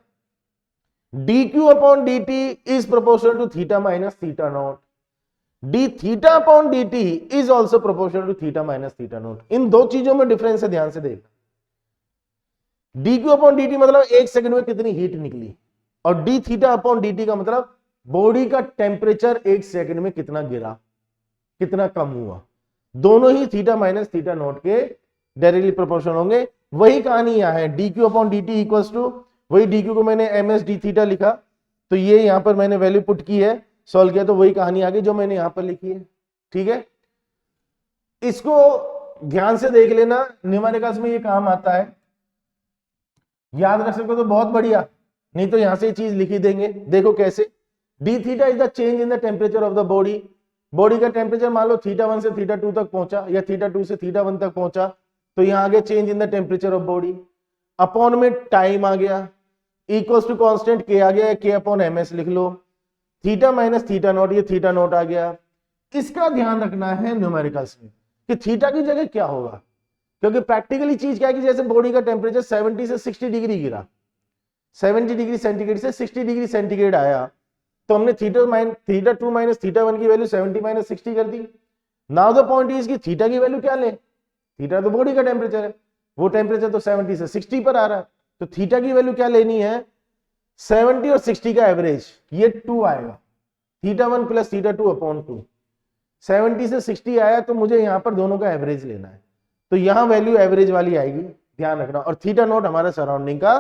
dq upon dt is proportional to theta minus theta naught, d theta upon dt is also proportional to theta minus theta naught. इन दो चीजों में डिफरेंस है, ध्यान से देखना। dq अपॉन dt मतलब एक सेकंड में कितनी हीट निकली, और d थीटा अपॉन dt का मतलब बॉडी का टेम्परेचर एक सेकंड में कितना गिरा, कितना कम हुआ। दोनों ही थीटा माइनस थीटा नॉट के डायरेक्टली प्रोपोर्शनल होंगे। वही कहानी यहां है, dq upon dt equals to, वही dq को मैंने ms d थीटा लिखा, तो ये यहां पर मैंने वैल्यू पुट की है, सॉल्व किया, तो वही कहानी आ गई जो मैंने यहां पर लिखी है। ठीक है, इसको ध्यान से देख लेना, न्यूमेरिकल्स में ये काम आता है, याद रख सकते हो तो बहुत बढ़िया, नहीं तो यहां से ये चीज लिखी देंगे। देखो कैसे, D theta is the change in the temperature of the body. Body का टेम्परेचर मान लो थीटा 1 से थीटा 2 तक पहुंचा, या थीटा 2 से थीटा 1 तक पहुंचा, तो यहां आगे change in the temperature of body, upon में टाइम आ गया, इक्वल्स टू कांस्टेंट के आ गया, के अपॉन एम एस लिख लो, थीटा माइनस थीटा नॉट, ये थीटा नॉट आ गया। इसका ध्यान रखना है न्यूमेरिकल्स में कि थीटा की जगह क्या होगा, क्योंकि प्रैक्टिकली चीज क्या है कि जैसे बॉडी का टेम्परेचर 70 से 60 डिग्री गिरा, 70 डिग्री सेंटीग्रेड से 60 डिग्री सेंटीग्रेड आया, तो हमने थीटा 2 माइनस थीटा 1 की वैल्यू 70 माइनस 60 कर दी। नाउ द पॉइंट इज कि थीटा की वैल्यू क्या ले, थीटा तो बॉडी का टेम्परेचर है, वो टेम्परेचर तो 70 से 60 पर आ रहा है, तो थीटा की वैल्यू क्या लेनी है, 70 और 60 का एवरेज, ये 2 आएगा, थीटा 1 प्लस थीटा 2 अपॉन 2, 70 से 60 आया, तो मुझे यहां पर दोनों का एवरेज लेना है, तो यहां वैल्यू एवरेज वाली आएगी, ध्यान रखना। और थीटा नॉट हमारा सराउंडिंग का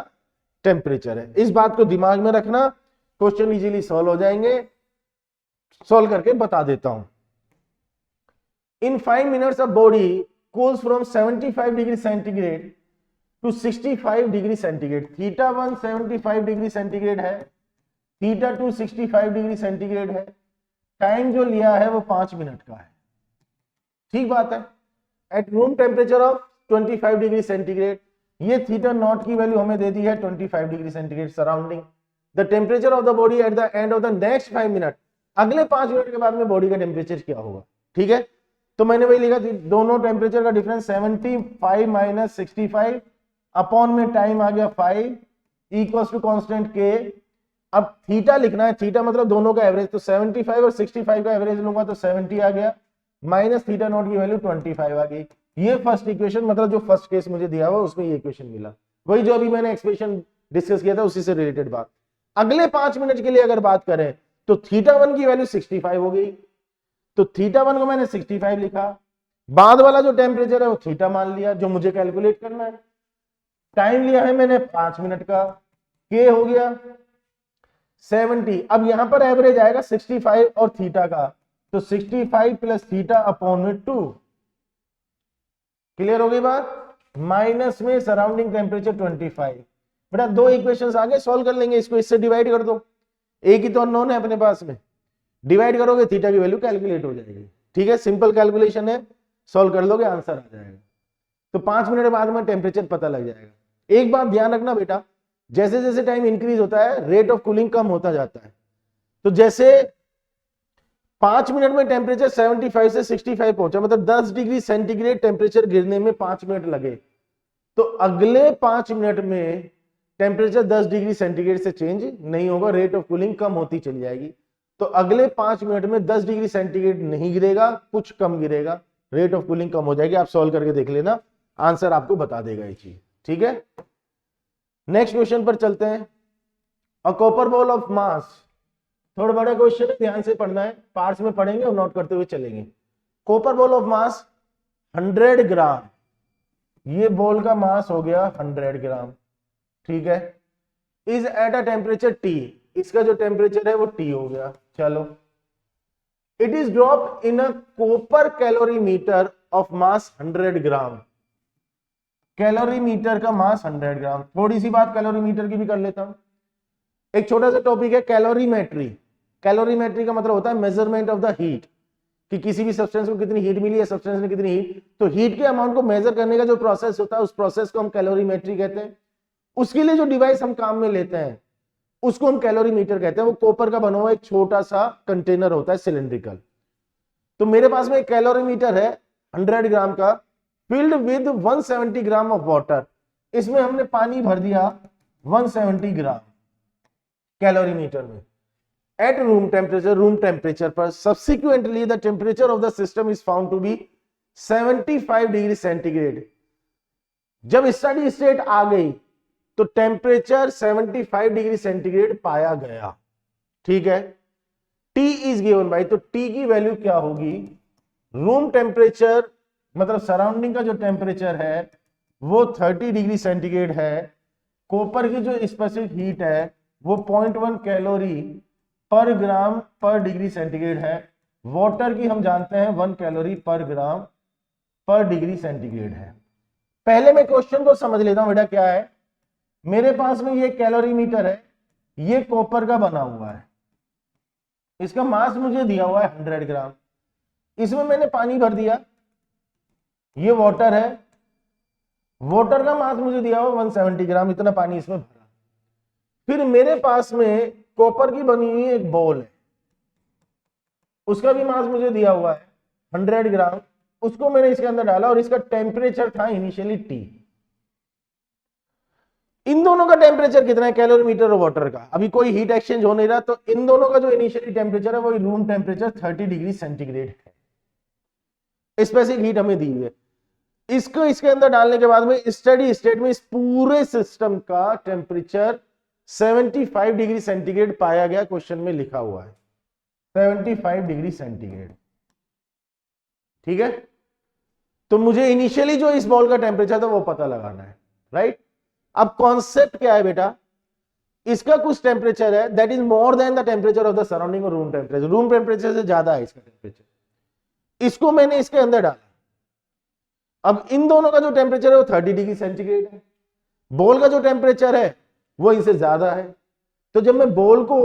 टेम्परेचर है, इस बात को दिमाग में रखना, क्वेश्चन इजीली सॉल्व हो जाएंगे। सॉल्व करके बता देता हूं। In 5 minutes a body cools from 75 degree centigrade to 65 degree centigrade. Theta 1 75 degree centigrade है, थीटा 2 65 डिग्री सेंटीग्रेड है, टाइम जो लिया है वो 5 मिनट का है। ठीक बात है। Eight room temperature of 25 degree centigrade, ये थीटा नॉट की वैल्यू हमें दे दी है 25 degree centigrade surrounding. The temperature of the body at the end of the next 5 minute, अगले 5 मिनट के बाद में बॉडी का टेम्परेचर क्या होगा। ठीक है, तो मैंने वही लिखा, दोनों टेम्परेचर का डिफरेंस 75 माइनस 65, अपॉन में टाइम आ गया 5, इक्वल्स टू कांस्टेंट के। अब थीटा लिखना है, थीटा मतलब दोनों का एवरेज, तो 75 और 65 का एवरेज लूंगा तो 70 आ गया, माइनस थीटा नॉट की वैल्यू 25 आ गई। ये फर्स्ट इक्वेशन, मतलब जो फर्स्ट केस मुझे दिया हुआ उसमें ये इक्वेशन मिला, वही जो अभी मैंने एक्सप्रेशन डिस्कस किया था उसी से रिलेटेड बात। अगले 5 मिनट के लिए अगर बात करें तो थीटा 1 की वैल्यू 65 हो गई, तो थीटा 1 को मैंने 65 लिखा, बाद वाला जो टेम्परेचर है वो थीटा मान लिया जो मुझे कैलकुलेट करना है, टाइम लिया है मैंने 5 मिनट का, के हो गया 70। अब यहां पर एवरेज आएगा 65 और थीटा का, तो 65 प्लस थीटा अपॉन में 2। क्लियर हो गई बात। माइनस में सराउंडिंग टेम्परेचर 25। बेटा दो इक्वेशंस आगे सॉल्व कर लेंगे, इसको इससे डिवाइड कर दो, एक ही तो अननोन है अपने पास में, डिवाइड करोगे थीटा की वैल्यू कैलकुलेट हो जाएगी। ठीक है, सिंपल कैलकुलेशन है, सॉल्व कर लोगे आंसर आ जाएगा। तो 5 मिनट बाद में टेम्परेचर पता लग जाएगा। एक बात ध्यान रखना बेटा, जैसे जैसे टाइम इंक्रीज होता है रेट ऑफ कूलिंग कम होता जाता है, तो जैसे 5 मिनट में टेम्परेचर 75 से 65 पहुंचा, मतलब 10 डिग्री सेंटीग्रेड टेम्परेचर गिरने में 5 मिनट लगे, तो अगले 5 मिनट में टेम्परेचर 10 डिग्री सेंटीग्रेड से चेंज नहीं होगा, रेट ऑफ कूलिंग कम होती चली जाएगी। तो अगले 5 मिनट में 10 डिग्री सेंटीग्रेड नहीं गिरेगा, कुछ कम गिरेगा, रेट ऑफ कूलिंग कम हो जाएगी। आप सॉल्व करके देख लेना, आंसर आपको बता देगा ये चीज। ठीक है, नेक्स्ट क्वेश्चन पर चलते हैं। A copper ball of mass, थोड़ा बड़ा क्वेश्चन है, ध्यान से पढ़ना है, पार्ट्स में पढ़ेंगे और नोट करते हुए चलेंगे। कॉपर बॉल ऑफ मास 100 ग्राम, ये बॉल का मास हो गया 100 ग्राम। ठीक है, is at a temperature T, इसका जो टेम्परेचर है वो टी हो गया। चलो, it is drop in a copper calorimeter of mass 100 gram. Calorimeter का मास 100 ग्राम। थोड़ी सी बात कैलोरीमीटर की भी कर लेता हूं। एक छोटा सा टॉपिक है कैलोरीमेट्री। कैलोरीमेट्री का मतलब होता है मेजरमेंट ऑफ द हीट, कि किसी भी सब्सटेंस को कितनी हीट मिली है, सब्सटेंस ने कितनी हीट, तो हीट के अमाउंट को मेजर करने का जो प्रोसेस होता है उस प्रोसेस को हम कैलोरीमेट्री कहते हैं। उसके लिए जो डिवाइस हम काम में लेते हैं उसको हम कैलोरीमीटर कहते हैं। वो कॉपर का बना हुआ एक छोटा सा कंटेनर होता है सिलिंड्रिकल, तो मेरे पास में एक कैलोरीमीटर है 100 ग्राम का, filled with 170 gram of water. इसमें हमने पानी भर दिया 170 ग्राम कैलोरीमीटर में एट रूम टेम्परेचर पर। Subsequently the temperature of the system is found to be 75 degree centigrade. जब स्टडी स्टेट आ गई तो टेम्परेचर 75 डिग्री सेंटीग्रेड पाया गया। ठीक है, T इज गिवन बाय, तो T की वैल्यू क्या होगी, रूम टेम्परेचर मतलब सराउंडिंग का जो टेम्परेचर है वो 30 डिग्री सेंटीग्रेड है, कॉपर की जो स्पेसिफिक हीट है वो 0.1 कैलोरी पर ग्राम पर डिग्री सेंटीग्रेड है, वाटर की हम जानते हैं 1 कैलोरी पर ग्राम पर डिग्री सेंटीग्रेड है। पहले मैं क्वेश्चन को समझ लेता हूं बेटा क्या है। मेरे पास में ये कैलोरीमीटर है, ये कॉपर का बना हुआ है, इसका मास मुझे दिया हुआ है 100 ग्राम, इसमें मैंने पानी भर दिया, ये वाटर है, वाटर का मास मुझे दिया हुआ 170 ग्राम, इतना पानी इसमें भरा। फिर मेरे पास में कॉपर की बनी हुई एक बॉल है, उसका भी मास मुझे दिया हुआ है 100 ग्राम, उसको मैंने इसके अंदर डाला और इसका टेम्परेचर था इनिशियली T। इन दोनों का टेम्परेचर कितना है, कैलोरीमीटर और वाटर का, अभी कोई हीट एक्सचेंज हो नहीं रहा, तो इन दोनों का जो इनिशियली टेम्परेचर है वो रूम टेम्परेचर 30 डिग्री सेंटीग्रेड है। स्पेसिफिक हीट हमें दी हुई है, इसको इसके अंदर डालने के बाद में स्टडी स्टेट में इस पूरे सिस्टम का टेम्परेचर 75 डिग्री सेंटीग्रेड पाया गया। क्वेश्चन में लिखा हुआ है 75 डिग्री सेंटीग्रेड। ठीक है, तो मुझे इनिशियली जो इस बॉल का टेम्परेचर था वो पता लगाना है, राइट। अब कॉन्सेप्ट क्या है बेटा, इसका कुछ टेम्परेचर है that is more than the temperature of the surrounding और रूम टेम्परेचर, रूम टेम्परेचर से ज्यादा है इसका टेम्परेचर, इसको मैंने इसके अंदर डाला। अब इन दोनों का जो टेम्परेचर है वो 30 डिग्री सेंटीग्रेड है, बॉल का जो टेम्परेचर है वो इनसे ज्यादा है, तो जब मैं बॉल को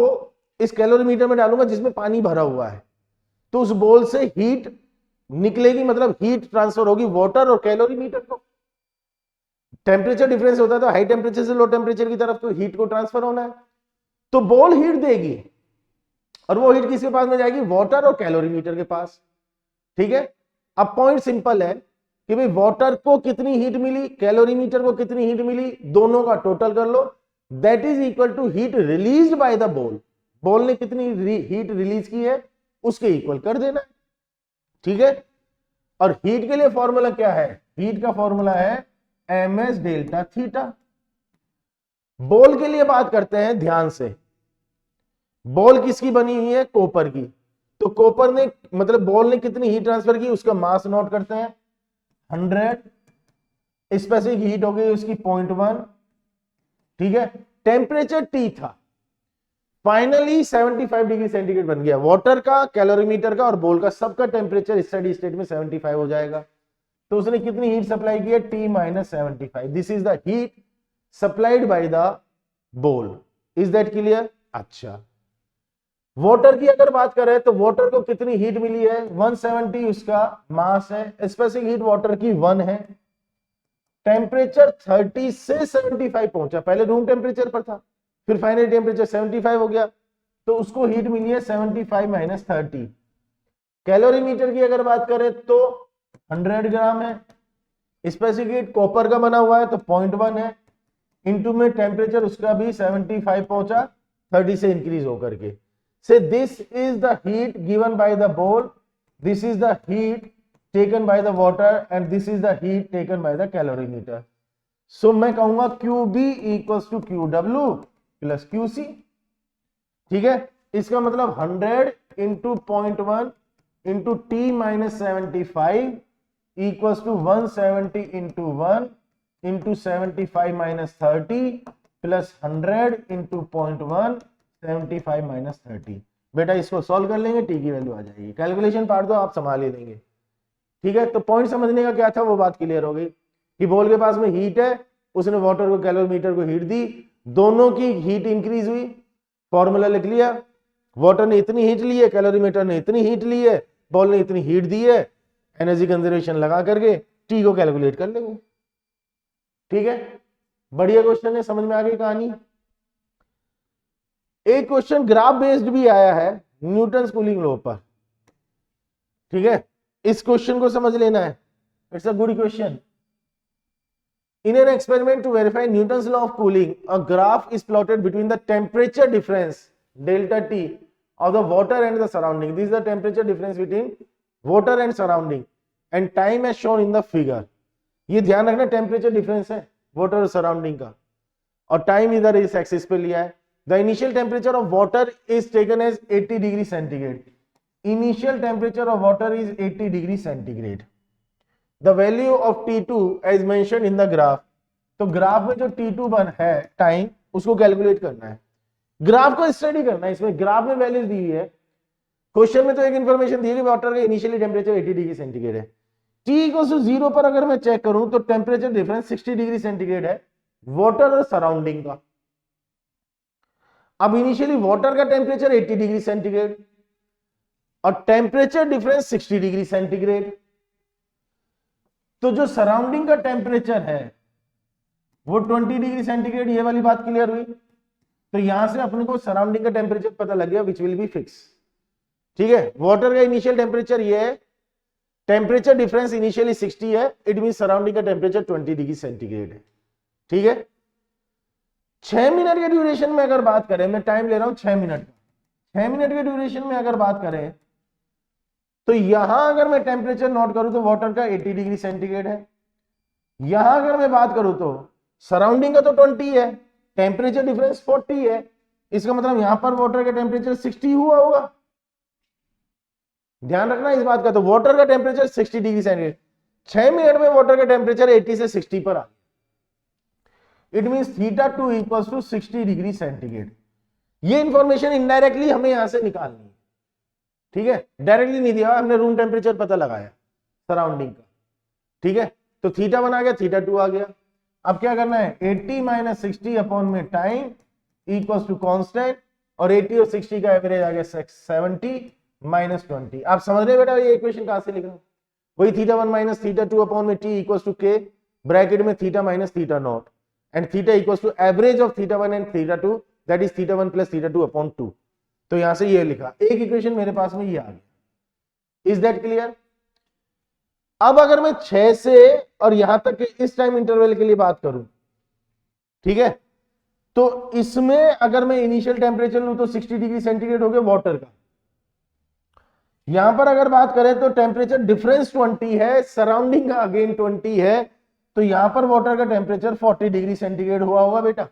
इस कैलोरीमीटर में डालूंगा जिसमें पानी भरा हुआ है, तो उस बॉल से हीट निकलेगी, मतलब हीट ट्रांसफर होगी वाटर और कैलोरीमीटर को। टेम्परेचर डिफरेंस होता है तो हाई टेम्परेचर से लो टेम्परेचर की तरफ तो हीट को ट्रांसफर होना है, तो बॉल हीट देगी और वो हीट किसके पास में जाएगी, वाटर और कैलोरीमीटर के पास। ठीक है, अब पॉइंट सिंपल है कि भाई वाटर को कितनी हीट मिली, कैलोरीमीटर को कितनी हीट मिली, दोनों का टोटल कर लो, that is equal to heat released by the ball. Ball ने कितनी हीट रिलीज की है उसके इक्वल कर देना है। ठीक है, और हीट के लिए फॉर्मूला क्या है, हीट का फॉर्मूला है ms डेल्टा थीटा। बॉल के लिए बात करते हैं ध्यान से, बॉल किसकी बनी हुई है, कॉपर की, तो कॉपर ने मतलब बॉल ने कितनी हीट ट्रांसफर की उसका मास नोट करते हैं 100, स्पेसिफिक हीट हो गई उसकी 0.1। ठीक है, टेम्परेचर T था, फाइनली 75 डिग्री सेंटीग्रेड बन गया, वाटर का, कैलोरीमीटर का और बॉल का सबका टेम्परेचर स्टडी स्टेट में 75 हो जाएगा। तो उसने कितनी हीट सप्लाई की है, T minus 75, this is the heat supplied by the ball. Is that clear. अच्छा, वाटर की अगर बात करें तो वाटर को कितनी हीट मिली है, 170 उसका मास है, स्पेसिफिक हीट वाटर की 1 है, टेम्परेचर 30 से 75 पहुंचा, पहले रूम टेम्परेचर पर था फिर फाइनल टेम्परेचर 75 हो गया, तो उसको हीट मिली है 75 माइनस 30। कैलोरीमीटर की अगर बात करें तो 100 ग्राम है, स्पेसिफिक हीट कॉपर का बना हुआ है तो 0.1 है, इंटू में टेम्परेचर उसका भी 75 पहुंचा 30 से इंक्रीज होकर के। Say this is the heat given by the ball, this is the heat taken by the water and this is the heat taken by the calorimeter. So मैं कहूंगा QB equals to QW plus QC। ठीक है, इसका मतलब 100 into 0.1 into T minus 75 equals to 170 into 1 into 75 minus 30 plus 100 into 0.1 75 minus 30। बेटा इसको solve कर लेंगे, T की वैल्यू आ जाएगी, कैलकुलेशन पार्ट दो आप संभाल ही देंगे। ठीक है, तो पॉइंट समझने का क्या था वो बात क्लियर हो गई कि बॉल के पास में हीट है, उसने वाटर को कैलोरीमीटर को हीट दी, दोनों की हीट इंक्रीज हुई, फॉर्मूला लिख लिया, वाटर ने इतनी हीट ली है, कैलोरीमीटर ने इतनी हीट ली है, बॉल ने इतनी हीट दी है, एनर्जी कंजर्वेशन लगा करके T को कैलकुलेट कर लेंगे। ठीक है, बढ़िया क्वेश्चन है, समझ में आ गई कहानी। एक क्वेश्चन ग्राफ बेस्ड भी आया है न्यूटन कूलिंग लॉ पर, ठीक है, इस क्वेश्चन को समझ लेना है, it's a good question. In an experiment to verify Newton's law of cooling, a graph is plotted between the temperature difference delta T of the water and the surrounding. This is the temperature difference between water and surrounding, and time as shown in the figure. ये ध्यान रखना temperature difference है water और surrounding का, और time इधर इस axis पे लिया है। The initial temperature of water is taken as 80 degree centigrade. Initial temperature of water is 80 degree centigrade. The value of T2 as mentioned in the graph, तो ग्राफ में जो T2 बन है टाइम, उसको कैलकुलेट करना है, ग्राफ को study करना है। इसमें ग्राफ में वैल्यूज दी हुई है, क्वेश्चन में तो एक इंफॉर्मेशन दी है कि वाटर का इनिशियली टेम्परेचर 80 डिग्री सेंटीग्रेड है। T इक्वल टू 0 पर अगर मैं चेक करूं तो टेम्परेचर डिफरेंस 60 डिग्री सेंटीग्रेड है वाटर और सराउंडिंग का। अब इनिशियली वाटर का टेम्परेचर 80 डिग्री सेंटीग्रेड और टेम्परेचर डिफरेंस 60 डिग्री सेंटीग्रेड, तो जो सराउंडिंग का टेम्परेचर है वो 20 डिग्री सेंटीग्रेड। ये वाली बात क्लियर हुई? तो यहां से अपने को सराउंडिंग का टेम्परेचर पता लग गया, विच विल बी फिक्स। ठीक है, वाटर का इनिशियल टेम्परेचर ये है, टेम्परेचर डिफरेंस इनिशियली 60 है, इट मीन सराउंडिंग का टेम्परेचर 20 डिग्री सेंटीग्रेड है। ठीक है, 6 मिनट के ड्यूरेशन में अगर बात करें, मैं टाइम ले रहा हूं 6 मिनट का, 6 मिनट के ड्यूरेशन में अगर बात करें तो यहां अगर मैं टेम्परेचर नोट करूं तो वाटर का 80 डिग्री सेंटीग्रेड है। यहां अगर मैं बात करूं तो सराउंडिंग का तो 20 है, टेम्परेचर डिफरेंस 40 है, इसका मतलब यहां पर वाटर का टेम्परेचर 60 हुआ होगा। ध्यान रखना इस बात का, तो वाटर का टेम्परेचर 60 डिग्री सेंटीग्रेड, 6 मिनट में वाटर का टेम्परेचर 80 से 60 पर आ, it means θ2 equals to 60 degree centigrade. ये इंफॉर्मेशन इनडायरेक्टली हमें यहां से निकालनी है। ठीक है, डायरेक्टली नहीं दिया, हमने रूम टेम्परेचर पता लगाया सराउंडिंग का। ठीक है, तो θ1 आ गया, θ2 आ गया। अब क्या करना है, 80 माइनस 60 अपॉन में टाइम इक्वल्स टू कांस्टेंट, और 80 और 60 का एवरेज आ गया 70 माइनस 20। आप समझ रहे बेटा ये इक्वेशन कहां से लिख रहा हूं? वही θ1 माइनस θ2 अपॉन में t equals to k, bracket में θ minus θ0, and θ equals to average of θ1 and θ2, that is θ1 plus θ2 upon 2। तो यहां से ये लिखा, एक इक्वेशन मेरे पास में ये आ गया। Is that clear? अब अगर मैं 6 से और यहां तक के इस टाइम इंटरवल के लिए बात करूं, ठीक है, तो इसमें अगर मैं इनिशियल टेम्परेचर लूं तो 60 डिग्री सेंटीग्रेड हो गया वाटर का। यहां पर अगर बात करें तो टेम्परेचर डिफरेंस 20 है, सराउंडिंग का अगेन 20 है, तो यहां पर वाटर का टेम्परेचर 40 डिग्री सेंटीग्रेड हुआ होगा बेटा।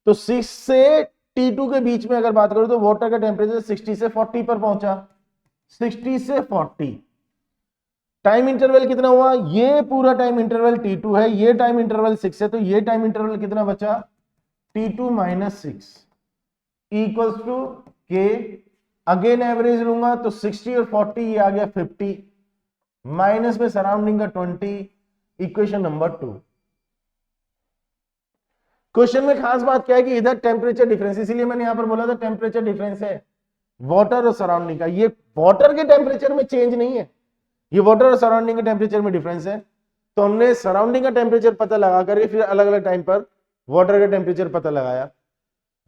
तो 6 से T2 के बीच में अगर बात करूं तो वाटर का टेम्परेचर 60 से 40 पर पहुंचा, 60 से 40। टाइम इंटरवल कितना हुआ? ये पूरा टाइम इंटरवल T2 है, ये टाइम इंटरवल 6 है, तो ये टाइम इंटरवल कितना बचा? T2 minus 6 equals to K। Again average लूंगा तो 60 और 40 ये आ गया 50, माइनस में सराउंडिंग का 20, इक्वेशन नंबर 2। क्वेश्चन में खास बात क्या है कि इधर टेम्परेचर डिफरेंस, इसीलिए मैंने यहां पर बोला था टेम्परेचर डिफरेंस है वाटर और सराउंडिंग का। ये वाटर के टेम्परेचर में चेंज नहीं है, ये वाटर और सराउंडिंग के टेम्परेचर में डिफरेंस है। तो हमने सराउंडिंग का टेम्परेचर पता लगा करके फिर अलग अलग टाइम पर वाटर का टेम्परेचर पता लगाया।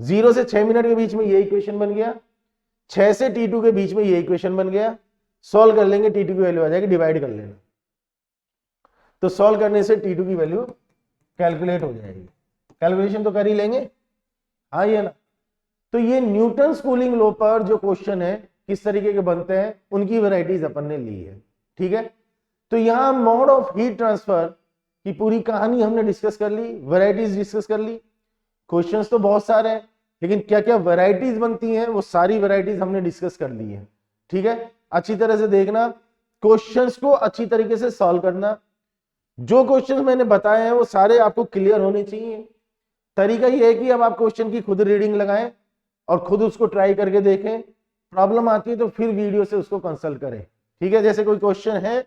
0 से 6 मिनट के बीच में ये इक्वेशन बन गया, 6 से T2 के बीच में ये इक्वेशन बन गया। सॉल्व कर लेंगे, T2 की वैल्यू आ जाएगी, डिवाइड कर लेना, तो सॉल्व करने से T2 की वैल्यू कैलकुलेट हो जाएगी। कैलकुलेशन तो कर ही लेंगे, हाँ ये ना। तो ये न्यूटन्स कूलिंग लॉ पर जो क्वेश्चन है किस तरीके के बनते हैं उनकी वैरायटीज अपन ने ली है। ठीक है, तो यहां मोड ऑफ हीट ट्रांसफर की पूरी कहानी हमने डिस्कस कर ली, वैरायटीज डिस्कस कर ली। क्वेश्चंस तो बहुत सारे हैं, लेकिन क्या क्या वैरायटीज बनती हैं वो सारी वैरायटीज हमने डिस्कस कर ली है। ठीक है, अच्छी तरह से देखना, क्वेश्चंस को अच्छी तरीके से सॉल्व करना। जो क्वेश्चंस मैंने बताए हैं वो सारे आपको क्लियर होने चाहिए। तरीका ये है कि अब आप क्वेश्चन की खुद रीडिंग लगाएं और खुद उसको ट्राई करके देखें। प्रॉब्लम आती है तो फिर वीडियो से उसको कंसल्ट करें। ठीक है, जैसे कोई क्वेश्चन है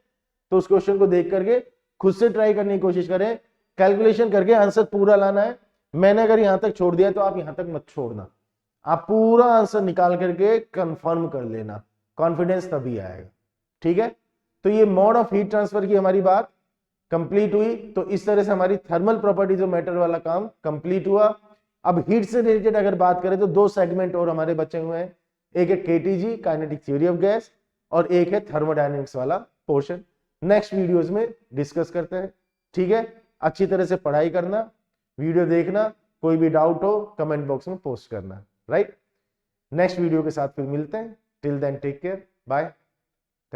तो उस क्वेश्चन को देख करके खुद से ट्राई करने की कोशिश करें, कैलकुलेशन करके आंसर पूरा लाना है। मैंने अगर यहां तक छोड़ दिया तो आप यहां तक मत छोड़ना, आप पूरा आंसर निकाल करके कंफर्म कर लेना, कॉन्फिडेंस तभी आएगा। ठीक है, तो ये मोड ऑफ हीट ट्रांसफर की हमारी बात कंप्लीट हुई। तो इस तरह से हमारी थर्मल प्रॉपर्टीज ऑफ मैटर वाला काम कंप्लीट हुआ। अब हीट से रिलेटेड अगर बात करें तो 2 सेगमेंट और हमारे बचे हुए हैं, एक है KTG kinetic theory of gas, और एक है थर्मोडायनेमिक्स वाला पोर्शन। नेक्स्ट वीडियोस में डिस्कस करते हैं, ठीक है। अच्छी तरह से पढ़ाई करना, वीडियो देखना, कोई भी डाउट हो कमेंट बॉक्स में पोस्ट करना, राइट। नेक्स्ट वीडियो के साथ फिर मिलते हैं। Till then take care, bye.